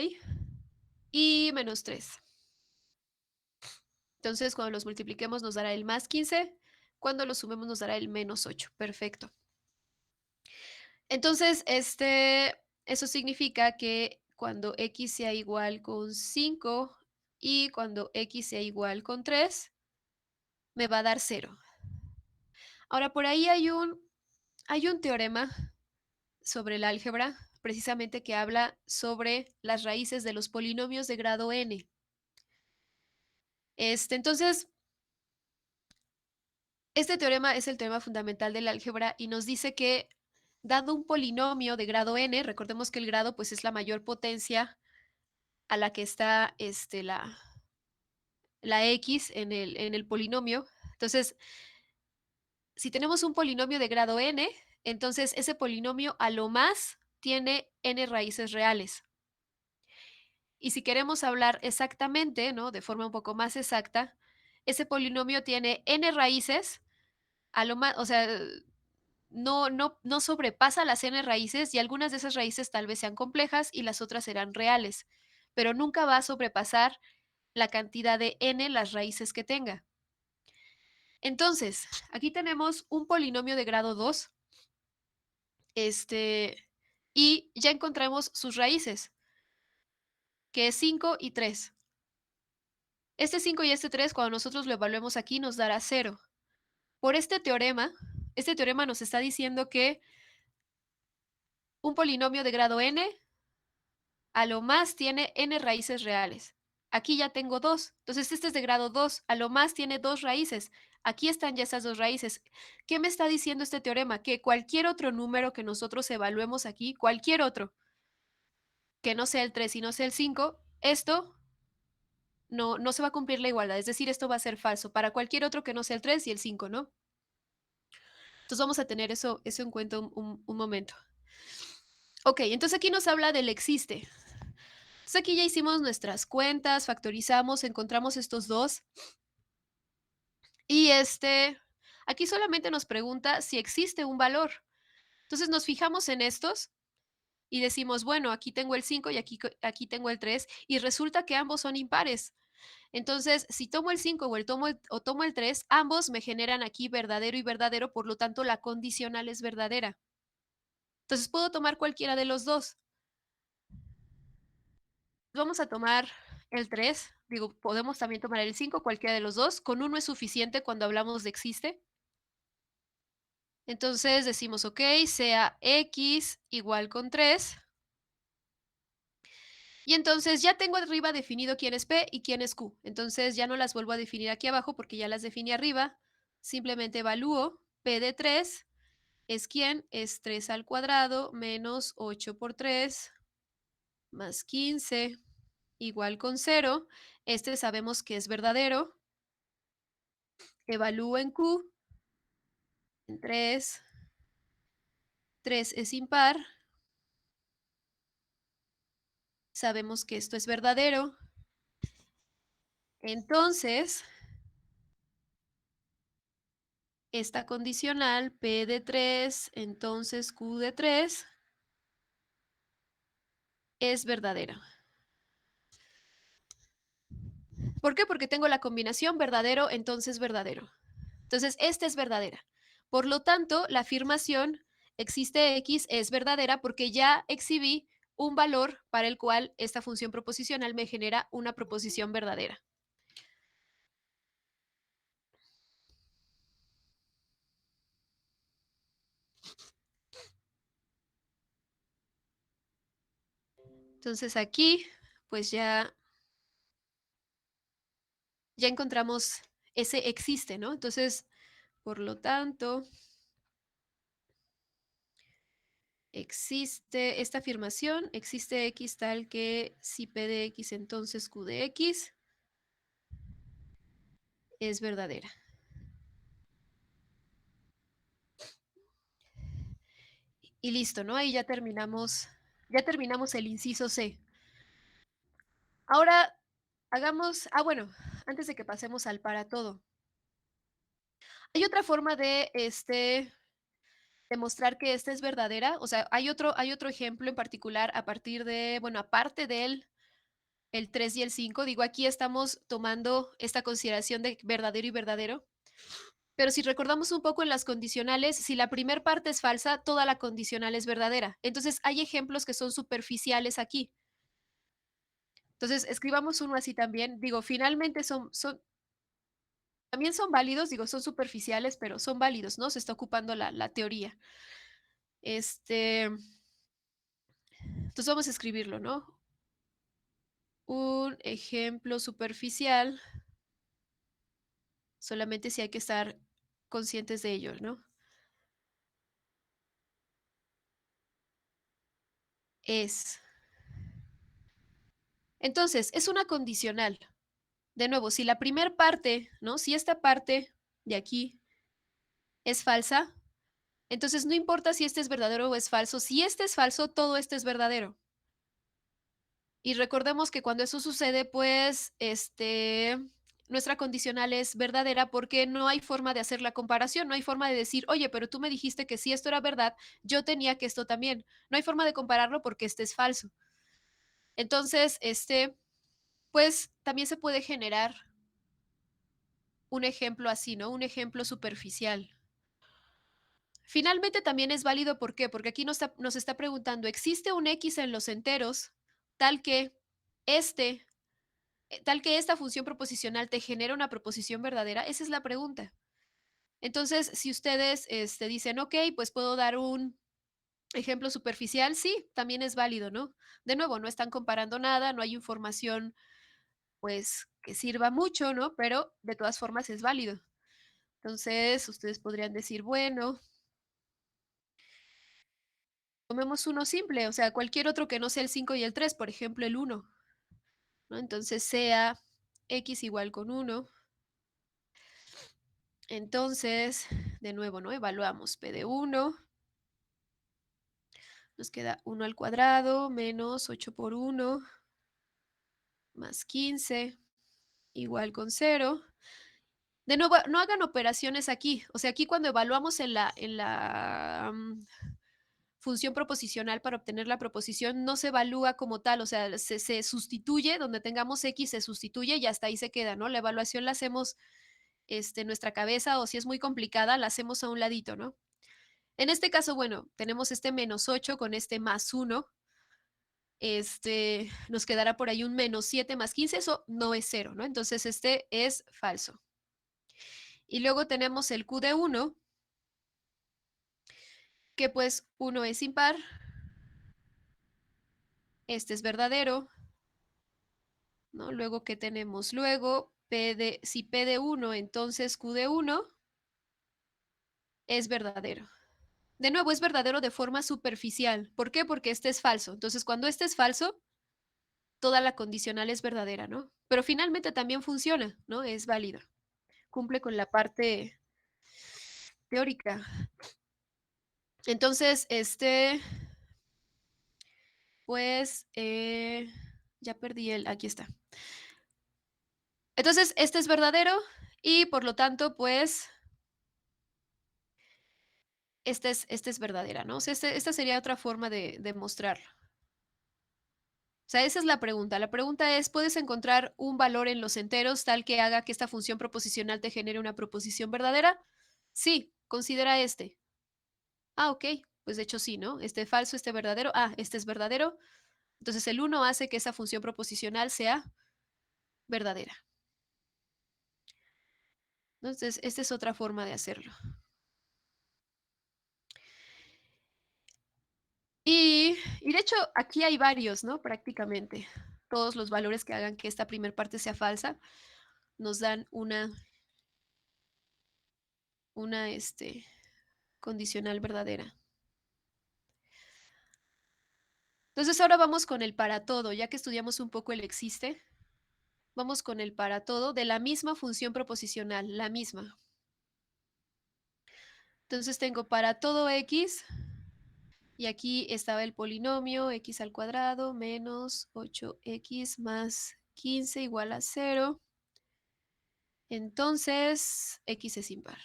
Y menos 3. Entonces, cuando los multipliquemos nos dará el más 15. Cuando los sumemos nos dará el menos 8. Perfecto. Entonces, eso significa que cuando x sea igual con 5 y cuando x sea igual con 3, me va a dar 0. Ahora, por ahí hay un teorema sobre el álgebra, precisamente que habla sobre las raíces de los polinomios de grado n. Entonces, este teorema es el teorema fundamental del álgebra y nos dice que, dado un polinomio de grado n, recordemos que el grado pues, es la mayor potencia a la que está la x en el polinomio. Entonces, si tenemos un polinomio de grado n, entonces ese polinomio a lo más tiene n raíces reales. Y si queremos hablar exactamente, ¿no? De forma un poco más exacta, ese polinomio tiene n raíces, a lo más, o sea, no sobrepasa las n raíces y algunas de esas raíces tal vez sean complejas y las otras serán reales, pero nunca va a sobrepasar la cantidad de n las raíces que tenga. Entonces, aquí tenemos un polinomio de grado 2, y ya encontramos sus raíces, que es 5 y 3. Este 5 y este 3, cuando nosotros lo evaluemos aquí, nos dará 0. Por este teorema nos está diciendo que un polinomio de grado n a lo más tiene n raíces reales. Aquí ya tengo 2, entonces este es de grado 2, a lo más tiene 2 raíces. Aquí están ya esas 2 raíces. ¿Qué me está diciendo este teorema? Que cualquier otro número que nosotros evaluemos aquí, cualquier otro, que no sea el 3 y no sea el 5, esto no se va a cumplir la igualdad, es decir, esto va a ser falso para cualquier otro que no sea el 3 y el 5, ¿no? Entonces vamos a tener eso en cuenta un momento. Ok, entonces aquí nos habla del existe. Entonces aquí ya hicimos nuestras cuentas, factorizamos, encontramos estos dos. Y aquí solamente nos pregunta si existe un valor. Entonces nos fijamos en estos y decimos, bueno, aquí tengo el 5 y aquí tengo el 3 y resulta que ambos son impares. Entonces, si tomo el 5 o tomo el 3, ambos me generan aquí verdadero y verdadero, por lo tanto la condicional es verdadera. Entonces puedo tomar cualquiera de los dos. Vamos a tomar el 3, digo, podemos también tomar el 5, cualquiera de los dos. Con uno es suficiente cuando hablamos de existe. Entonces decimos, ok, sea x igual con 3. Y entonces ya tengo arriba definido quién es P y quién es Q. Entonces ya no las vuelvo a definir aquí abajo porque ya las definí arriba. Simplemente evalúo P de 3 es quién, es 3 al cuadrado menos 8 por 3 más 15 igual con 0. Sabemos que es verdadero. Evalúo en Q, en 3. 3 es impar. Sabemos que esto es verdadero. Entonces, esta condicional, P de 3, entonces Q de 3, es verdadera. ¿Por qué? Porque tengo la combinación verdadero, entonces verdadero. Entonces, esta es verdadera. Por lo tanto, la afirmación existe X es verdadera porque ya exhibí un valor para el cual esta función proposicional me genera una proposición verdadera. Entonces aquí, pues ya encontramos ese existe, ¿no? Entonces, por lo tanto, existe esta afirmación, existe X tal que si P de X, entonces Q de X es verdadera. Y listo, ¿no? Ahí ya terminamos el inciso C. Ahora hagamos, bueno, antes de que pasemos al para todo. Hay otra forma de demostrar que esta es verdadera, o sea, hay otro ejemplo en particular a partir de, bueno, aparte del el 3 y el 5, digo, aquí estamos tomando esta consideración de verdadero y verdadero, pero si recordamos un poco en las condicionales, si la primera parte es falsa, toda la condicional es verdadera. Entonces, hay ejemplos que son superficiales aquí. Entonces, escribamos uno así también. Digo, finalmente también son válidos, digo, son superficiales, pero son válidos, ¿no? Se está ocupando la teoría. Entonces vamos a escribirlo, ¿no? Un ejemplo superficial, solamente si hay que estar conscientes de ello, ¿no? Es. Entonces, es una condicional. De nuevo, si la primer parte, ¿no? Si esta parte de aquí es falsa, entonces no importa si este es verdadero o es falso. Si este es falso, todo esto es verdadero. Y recordemos que cuando eso sucede, pues, nuestra condicional es verdadera porque no hay forma de hacer la comparación, no hay forma de decir, oye, pero tú me dijiste que si esto era verdad, yo tenía que esto también. No hay forma de compararlo porque este es falso. Entonces, pues, también se puede generar un ejemplo así, ¿no? Un ejemplo superficial. Finalmente también es válido, ¿por qué? Porque aquí nos está preguntando, ¿existe un X en los enteros tal que este tal que esta función proposicional te genera una proposición verdadera? Esa es la pregunta. Entonces, si ustedes dicen, ok, pues puedo dar un ejemplo superficial, sí, también es válido, ¿no? De nuevo, no están comparando nada, no hay información, pues, que sirva mucho, ¿no? Pero de todas formas es válido. Entonces, ustedes podrían decir, bueno, tomemos uno simple, o sea, cualquier otro que no sea el 5 y el 3, por ejemplo, el 1, ¿no? Entonces, sea x igual con 1. Entonces, de nuevo, ¿no? Evaluamos P de 1. Nos queda 1 al cuadrado menos 8 por 1 más 15 igual con 0. De nuevo, no hagan operaciones aquí. O sea, aquí cuando evaluamos en la función proposicional para obtener la proposición, no se evalúa como tal. O sea, se sustituye, donde tengamos X se sustituye y hasta ahí se queda, ¿no? La evaluación la hacemos en nuestra cabeza, o si es muy complicada, la hacemos a un ladito, ¿no? En este caso, bueno, tenemos este menos 8 con este más 1. Nos quedará por ahí un menos 7 más 15, eso no es 0, ¿no? Entonces este es falso. Y luego tenemos el Q de 1, que pues 1 es impar, este es verdadero, ¿no? Luego, ¿qué tenemos? Luego, si P de 1, entonces Q de 1 es verdadero. De nuevo, es verdadero de forma superficial. ¿Por qué? Porque este es falso. Entonces, cuando este es falso, toda la condicional es verdadera, ¿no? Pero finalmente también funciona, ¿no? Es válida. Cumple con la parte teórica. Entonces, pues, ya perdí aquí está. Entonces, este es verdadero y por lo tanto, pues, este es verdadera, ¿no? O sea, esta sería otra forma de mostrarlo. O sea, esa es la pregunta. La pregunta es, ¿puedes encontrar un valor en los enteros tal que haga que esta función proposicional te genere una proposición verdadera? Sí, considera este. Ah, ok, pues de hecho sí, ¿no? Este es falso, este verdadero. Ah, este es verdadero. Entonces el 1 hace que esa función proposicional sea verdadera. Entonces, esta es otra forma de hacerlo. Y de hecho, aquí hay varios, ¿no? Prácticamente. Todos los valores que hagan que esta primera parte sea falsa nos dan una condicional verdadera. Entonces, ahora vamos con el para todo, ya que estudiamos un poco el existe. Vamos con el para todo de la misma función proposicional, la misma. Entonces, tengo para todo x, y aquí estaba el polinomio x al cuadrado menos 8x más 15 igual a 0. Entonces, x es impar.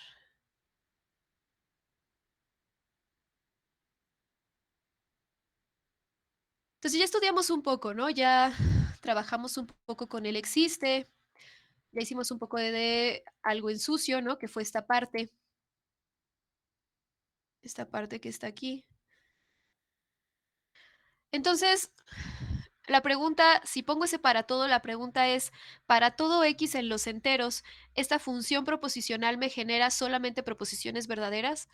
Entonces ya estudiamos un poco, ¿no? Ya trabajamos un poco con el existe, ya hicimos un poco de algo en sucio, ¿no? Que fue esta parte que está aquí. Entonces, La pregunta, si pongo ese para todo, la pregunta es, para todo x en los enteros, ¿esta función proposicional me genera solamente proposiciones verdaderas?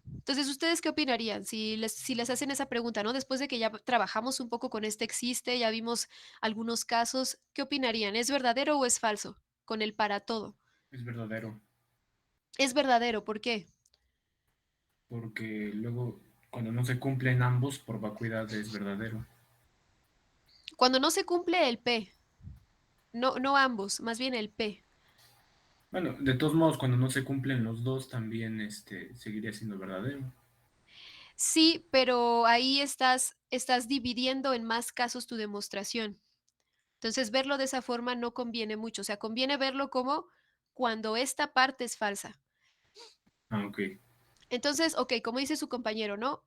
Entonces, ¿ustedes qué opinarían si les hacen esa pregunta, ¿no? Después de que ya trabajamos un poco con este existe, ya vimos algunos casos, ¿qué opinarían? ¿Es verdadero o es falso? Con el para todo. Es verdadero, Es verdadero, ¿por qué? porque luego cuando no se cumplen ambos, por vacuidad es verdadero. Cuando no se cumple el P, no ambos, más bien el P. Bueno, de todos modos, cuando no se cumplen los dos, también seguiría siendo verdadero. Sí, pero ahí estás dividiendo en más casos tu demostración. Entonces, verlo de esa forma no conviene mucho. O sea, conviene verlo como cuando esta parte es falsa. Ah, ok. Entonces, ok, como dice su compañero, ¿no?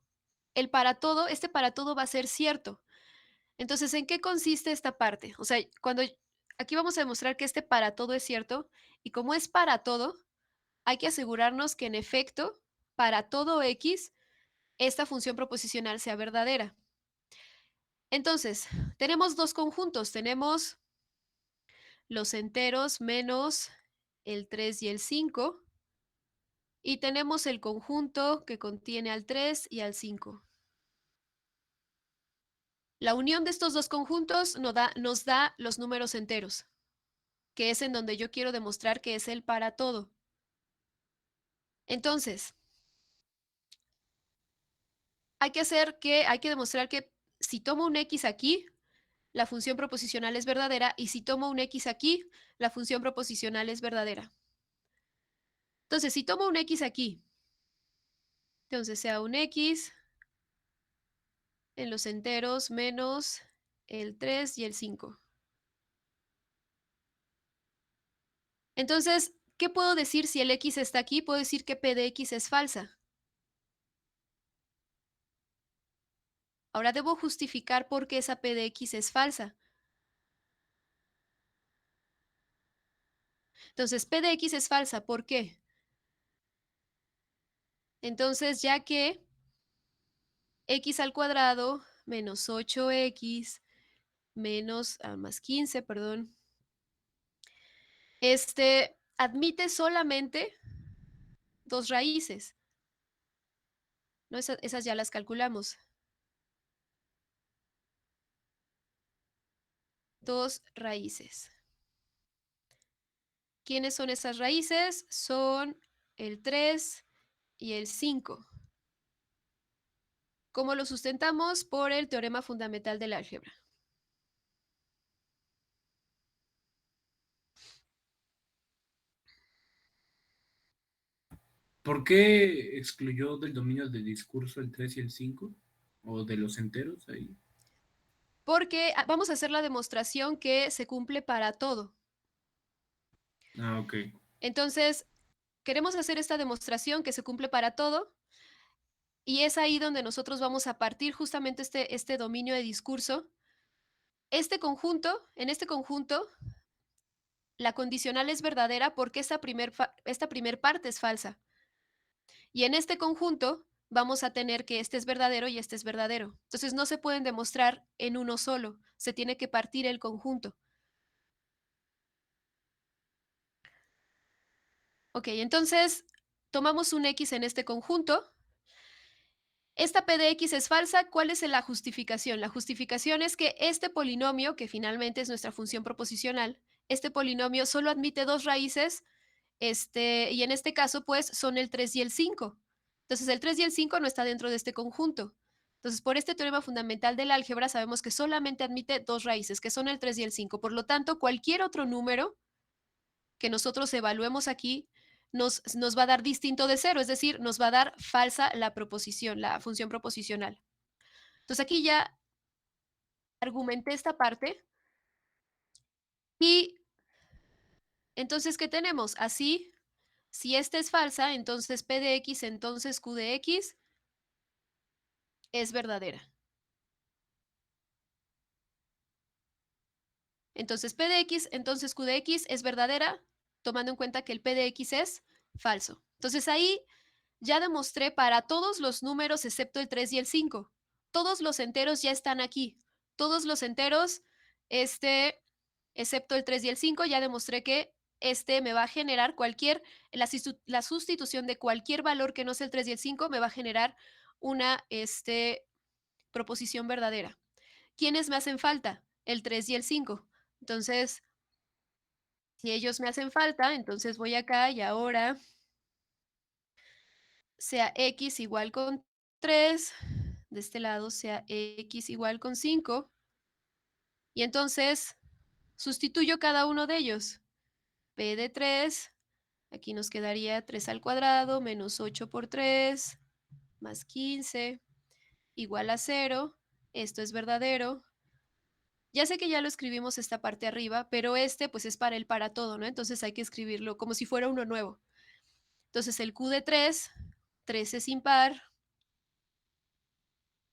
El para todo, este para todo va a ser cierto. Entonces, ¿en qué consiste esta parte? O sea, aquí vamos a demostrar que este para todo es cierto, y como es para todo, hay que asegurarnos que en efecto, para todo x, esta función proposicional sea verdadera. Entonces, tenemos dos conjuntos, tenemos los enteros menos el 3 y el 5, y tenemos el conjunto que contiene al 3 y al 5. La unión de estos dos conjuntos nos da los números enteros, que es en donde yo quiero demostrar que es el para todo. Entonces, hay que demostrar que si tomo un x aquí, la función proposicional es verdadera, y si tomo un x aquí, la función proposicional es verdadera. Entonces, si tomo un x aquí, entonces sea un x en los enteros menos el 3 y el 5. Entonces, ¿qué puedo decir si el x está aquí? Puedo decir que p de x es falsa. Ahora debo justificar por qué esa p de x es falsa. Entonces, p de x es falsa, ¿por qué? Entonces, ya que x al cuadrado menos 8x menos más 15, perdón, admite solamente dos raíces, ¿no? Esas ya las calculamos. Dos raíces. ¿Quiénes son esas raíces? Son el 3 y el 5. ¿Cómo lo sustentamos? Por el teorema fundamental del álgebra. ¿Por qué excluyó del dominio del discurso el 3 y el 5? ¿O de los enteros ahí? Porque vamos a hacer la demostración que se cumple para todo. Ah, ok. Entonces, queremos hacer esta demostración que se cumple para todo, y es ahí donde nosotros vamos a partir justamente este dominio de discurso. En este conjunto, la condicional es verdadera porque esta primer parte es falsa. Y en este conjunto vamos a tener que este es verdadero y este es verdadero. Entonces no se pueden demostrar en uno solo, se tiene que partir el conjunto. Ok, entonces tomamos un x en este conjunto. Esta p de x es falsa. ¿Cuál es la justificación? La justificación es que este polinomio, que finalmente es nuestra función proposicional, este polinomio solo admite dos raíces, y en este caso, pues, son el 3 y el 5. Entonces, el 3 y el 5 no está dentro de este conjunto. Entonces, por este teorema fundamental del álgebra, sabemos que solamente admite dos raíces, que son el 3 y el 5. Por lo tanto, cualquier otro número que nosotros evaluemos aquí nos va a dar distinto de cero, es decir, nos va a dar falsa la proposición, la función proposicional. Entonces, aquí ya argumenté esta parte, y entonces, ¿qué tenemos? Así, si esta es falsa, entonces P de X, entonces Q de X es verdadera. Entonces, P de X, entonces Q de X es verdadera, tomando en cuenta que el P de X es falso. Entonces, ahí ya demostré para todos los números excepto el 3 y el 5. todos los enteros ya están aquí. Todos los enteros, excepto el 3 y el 5, ya demostré que me va a generar la sustitución de cualquier valor que no sea el 3 y el 5 me va a generar una proposición verdadera. ¿Quiénes me hacen falta? El 3 y el 5. Entonces, si ellos me hacen falta, entonces voy acá y ahora sea x igual con 3, de este lado sea x igual con 5, y entonces sustituyo cada uno de ellos. P de 3, aquí nos quedaría 3 al cuadrado menos 8 por 3 más 15 igual a 0. Esto es verdadero. Ya sé que ya lo escribimos esta parte arriba, pero pues es para todo, ¿no? Entonces hay que escribirlo como si fuera uno nuevo. Entonces el Q de 3 es impar.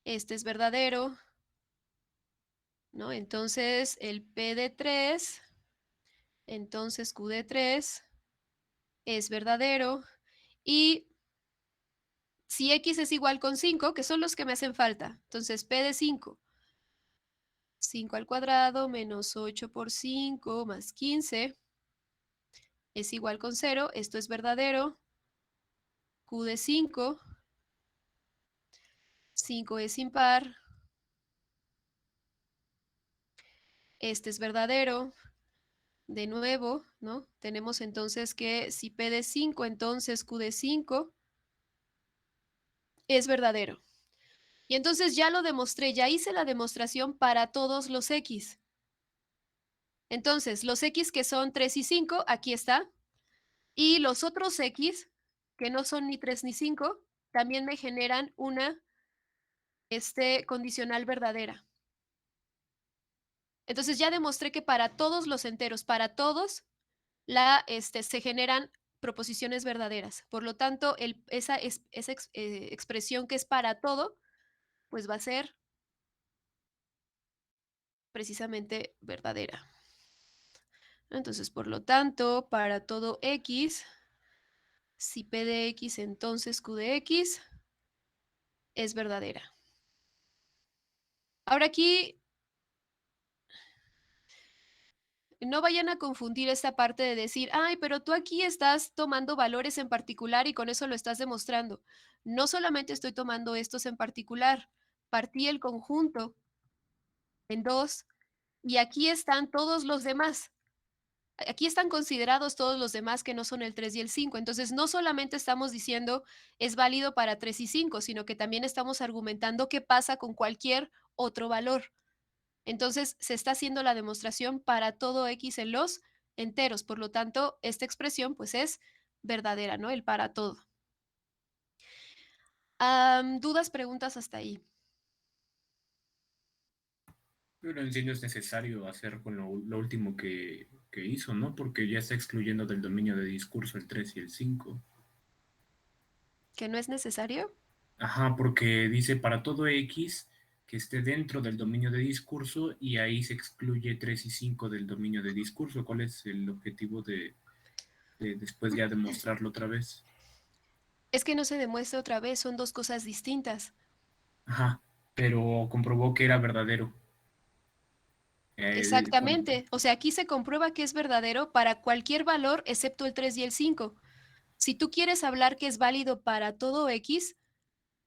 Este es verdadero, ¿no? Entonces el P de 3, entonces Q de 3 es verdadero. Y si X es igual con 5, que son los que me hacen falta, entonces P de 5, 5 al cuadrado menos 8 por 5 más 15 es igual con 0. Esto es verdadero. Q de 5, 5 es impar. Este es verdadero. De nuevo, ¿no? Tenemos entonces que si P de 5, entonces Q de 5 es verdadero. Y entonces ya lo demostré, ya hice la demostración para todos los X. Entonces, los X que son 3 y 5, aquí está. Y los otros X, que no son ni 3 ni 5, también me generan una condicional verdadera. Entonces ya demostré que para todos los enteros, para todos, se generan proposiciones verdaderas. Por lo tanto, esa expresión que es para todo, pues va a ser precisamente verdadera. Entonces, por lo tanto, para todo X, si P de X, entonces Q de X es verdadera. Ahora aquí, no vayan a confundir esta parte de decir, ay, pero tú aquí estás tomando valores en particular y con eso lo estás demostrando. No solamente estoy tomando estos en particular, partí el conjunto en 2 y aquí están todos los demás. Aquí están considerados todos los demás que no son el 3 y el 5. Entonces, no solamente estamos diciendo es válido para 3 y 5, sino que también estamos argumentando qué pasa con cualquier otro valor. Entonces, se está haciendo la demostración para todo X en los enteros. Por lo tanto, esta expresión pues es verdadera, ¿no? El para todo. ¿Dudas, preguntas hasta ahí? Pero en sí no es necesario hacer con lo último que hizo, ¿no? Porque ya está excluyendo del dominio de discurso el 3 y el 5. ¿Que no es necesario? Ajá, porque dice para todo X que esté dentro del dominio de discurso y ahí se excluye 3 y 5 del dominio de discurso. ¿Cuál es el objetivo de después ya demostrarlo otra vez? Es que no se demuestra otra vez, son dos cosas distintas. Ajá, pero comprobó que era verdadero. Exactamente. O sea, aquí se comprueba que es verdadero para cualquier valor excepto el 3 y el 5. Si tú quieres hablar que es válido para todo X,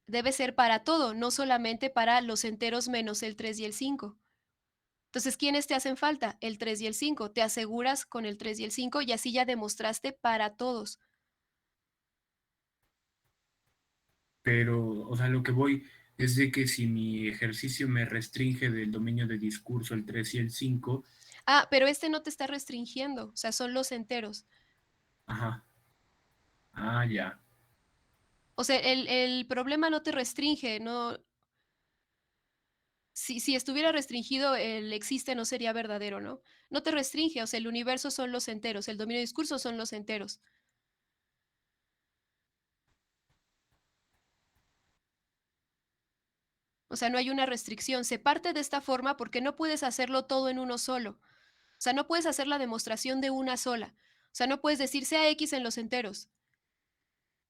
debe ser para todo, no solamente para los enteros menos el 3 y el 5. Entonces, ¿quiénes te hacen falta? El 3 y el 5. Te aseguras con el 3 y el 5 y así ya demostraste para todos. Pero, o sea, lo que voy es de que si mi ejercicio me restringe del dominio de discurso el 3 y el 5, Ah, pero no te está restringiendo, o sea, son los enteros. ajá, ah, ya. O sea, el problema no te restringe, no. Si estuviera restringido, el existe no sería verdadero, ¿no? No te restringe, o sea, el universo son los enteros, el dominio de discurso son los enteros. O sea, no hay una restricción. Se parte de esta forma porque no puedes hacerlo todo en uno solo. O sea, no puedes hacer la demostración de una sola. O sea, no puedes decir sea X en los enteros,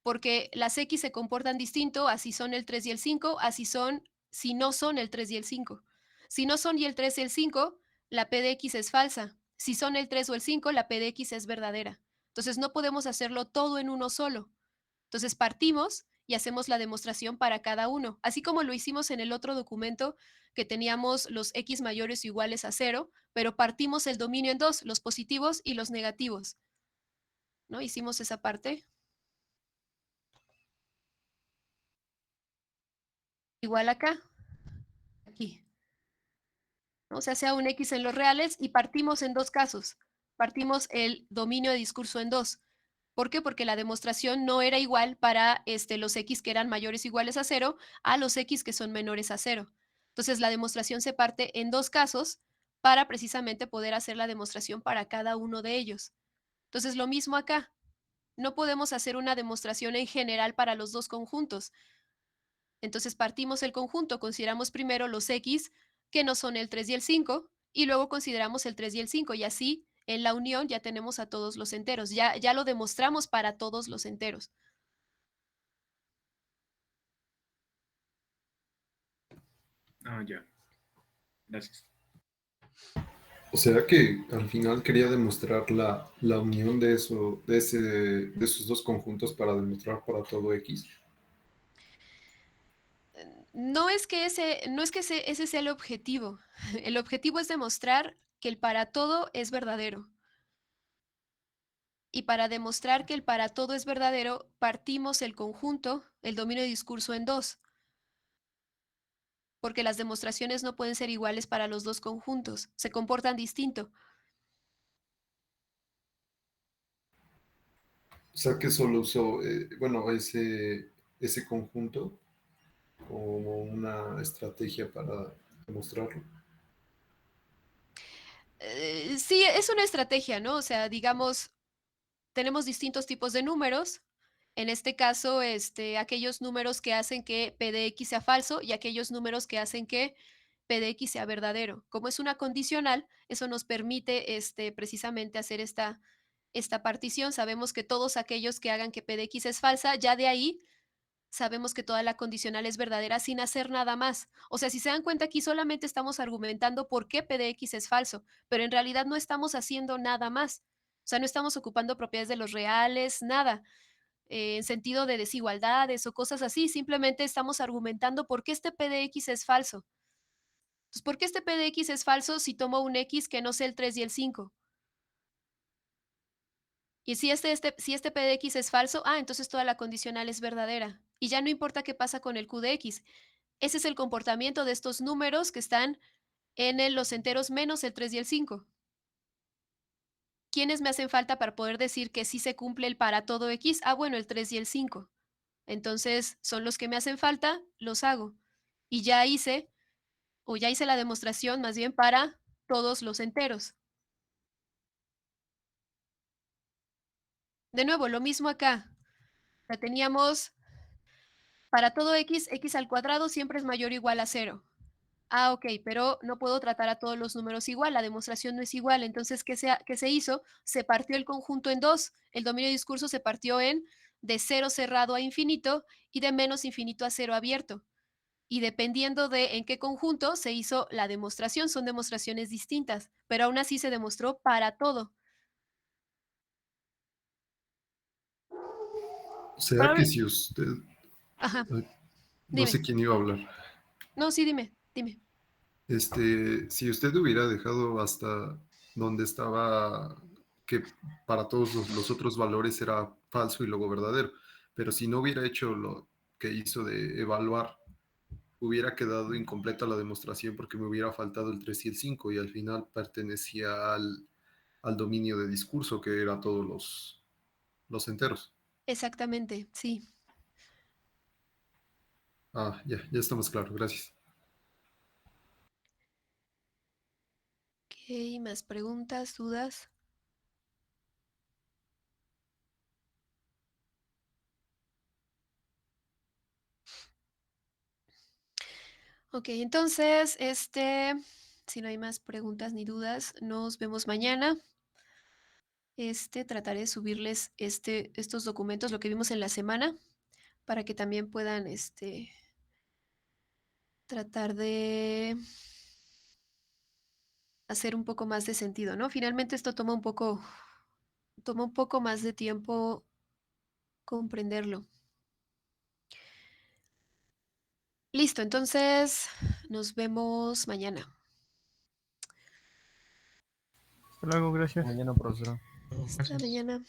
porque las X se comportan distinto, así son el 3 y el 5, así son si no son el 3 y el 5. Si no son y el 3 y el 5, la P de X es falsa. Si son el 3 o el 5, la P de X es verdadera. Entonces no podemos hacerlo todo en uno solo. Entonces partimos y hacemos la demostración para cada uno, así como lo hicimos en el otro documento que teníamos los X mayores o iguales a 0, pero partimos el dominio en dos, los positivos y los negativos. ¿No? Hicimos esa parte. Igual acá, aquí. ¿No? O sea un X en los reales y partimos en dos casos. Partimos el dominio de discurso en dos. ¿Por qué? Porque la demostración no era igual para los X que eran mayores o iguales a 0 a los X que son menores a 0. Entonces, la demostración se parte en dos casos para precisamente poder hacer la demostración para cada uno de ellos. Entonces, lo mismo acá. No podemos hacer una demostración en general para los dos conjuntos. Entonces, partimos el conjunto, consideramos primero los X que no son el 3 y el 5, y luego consideramos el 3 y el 5, y así en la unión ya tenemos a todos los enteros, ya lo demostramos para todos los enteros. Ah, ya. Gracias. O sea que al final quería demostrar la unión de eso, de esos dos conjuntos para demostrar para todo X. No es que ese sea el objetivo. El objetivo es demostrar que el para todo es verdadero. Y para demostrar que el para todo es verdadero, partimos el conjunto, el dominio de discurso en dos, porque las demostraciones no pueden ser iguales para los dos conjuntos, se comportan distinto. O sea que solo usó, bueno, ese conjunto como una estrategia para demostrarlo. Sí, es una estrategia, ¿no? O sea, digamos, tenemos distintos tipos de números. En este caso, aquellos números que hacen que P de X sea falso y aquellos números que hacen que P de X sea verdadero. Como es una condicional, eso nos permite precisamente hacer esta partición. Sabemos que todos aquellos que hagan que P de X es falsa, ya de ahí sabemos que toda la condicional es verdadera sin hacer nada más. O sea, si se dan cuenta, aquí solamente estamos argumentando por qué P de X es falso, pero en realidad no estamos haciendo nada más. O sea, no estamos ocupando propiedades de los reales, nada, en sentido de desigualdades o cosas así. Simplemente estamos argumentando por qué este P de X es falso. Entonces, ¿por qué este P de X es falso si tomo un X que no sea el 3 y el 5? Y si este P de X es falso, entonces toda la condicional es verdadera. Y ya no importa qué pasa con el Q de X. Ese es el comportamiento de estos números que están en los enteros menos el 3 y el 5. ¿Quiénes me hacen falta para poder decir que sí se cumple el para todo X? Bueno, el 3 y el 5. Entonces, son los que me hacen falta, los hago. Y ya hice la demostración más bien para todos los enteros. De nuevo, lo mismo acá. Ya teníamos para todo X, X al cuadrado siempre es mayor o igual a 0. Ok, pero no puedo tratar a todos los números igual, la demostración no es igual. Entonces, ¿qué se hizo? Se partió el conjunto en dos. El dominio de discurso se partió en de 0 cerrado a infinito y de menos infinito a 0 abierto. Y dependiendo de en qué conjunto se hizo la demostración, son demostraciones distintas, pero aún así se demostró para todo. O sea que Probable- si usted, Ajá, no dime. sé quién iba a hablar, No, sí, dime. si usted hubiera dejado hasta donde estaba que para todos los otros valores era falso y luego verdadero, pero si no hubiera hecho lo que hizo de evaluar, hubiera quedado incompleta la demostración porque me hubiera faltado el 3 y el 5 y al final pertenecía al dominio de discurso que era todos los enteros. Exactamente, sí. Ya estamos claros, gracias. Ok, más preguntas, dudas. Ok, entonces, si no hay más preguntas ni dudas, nos vemos mañana. Trataré de subirles estos documentos, lo que vimos en la semana, para que también puedan, tratar de hacer un poco más de sentido, ¿no? Finalmente esto toma un poco más de tiempo comprenderlo. Listo, entonces nos vemos mañana. Hasta luego, gracias. Mañana, profesora. Hasta mañana.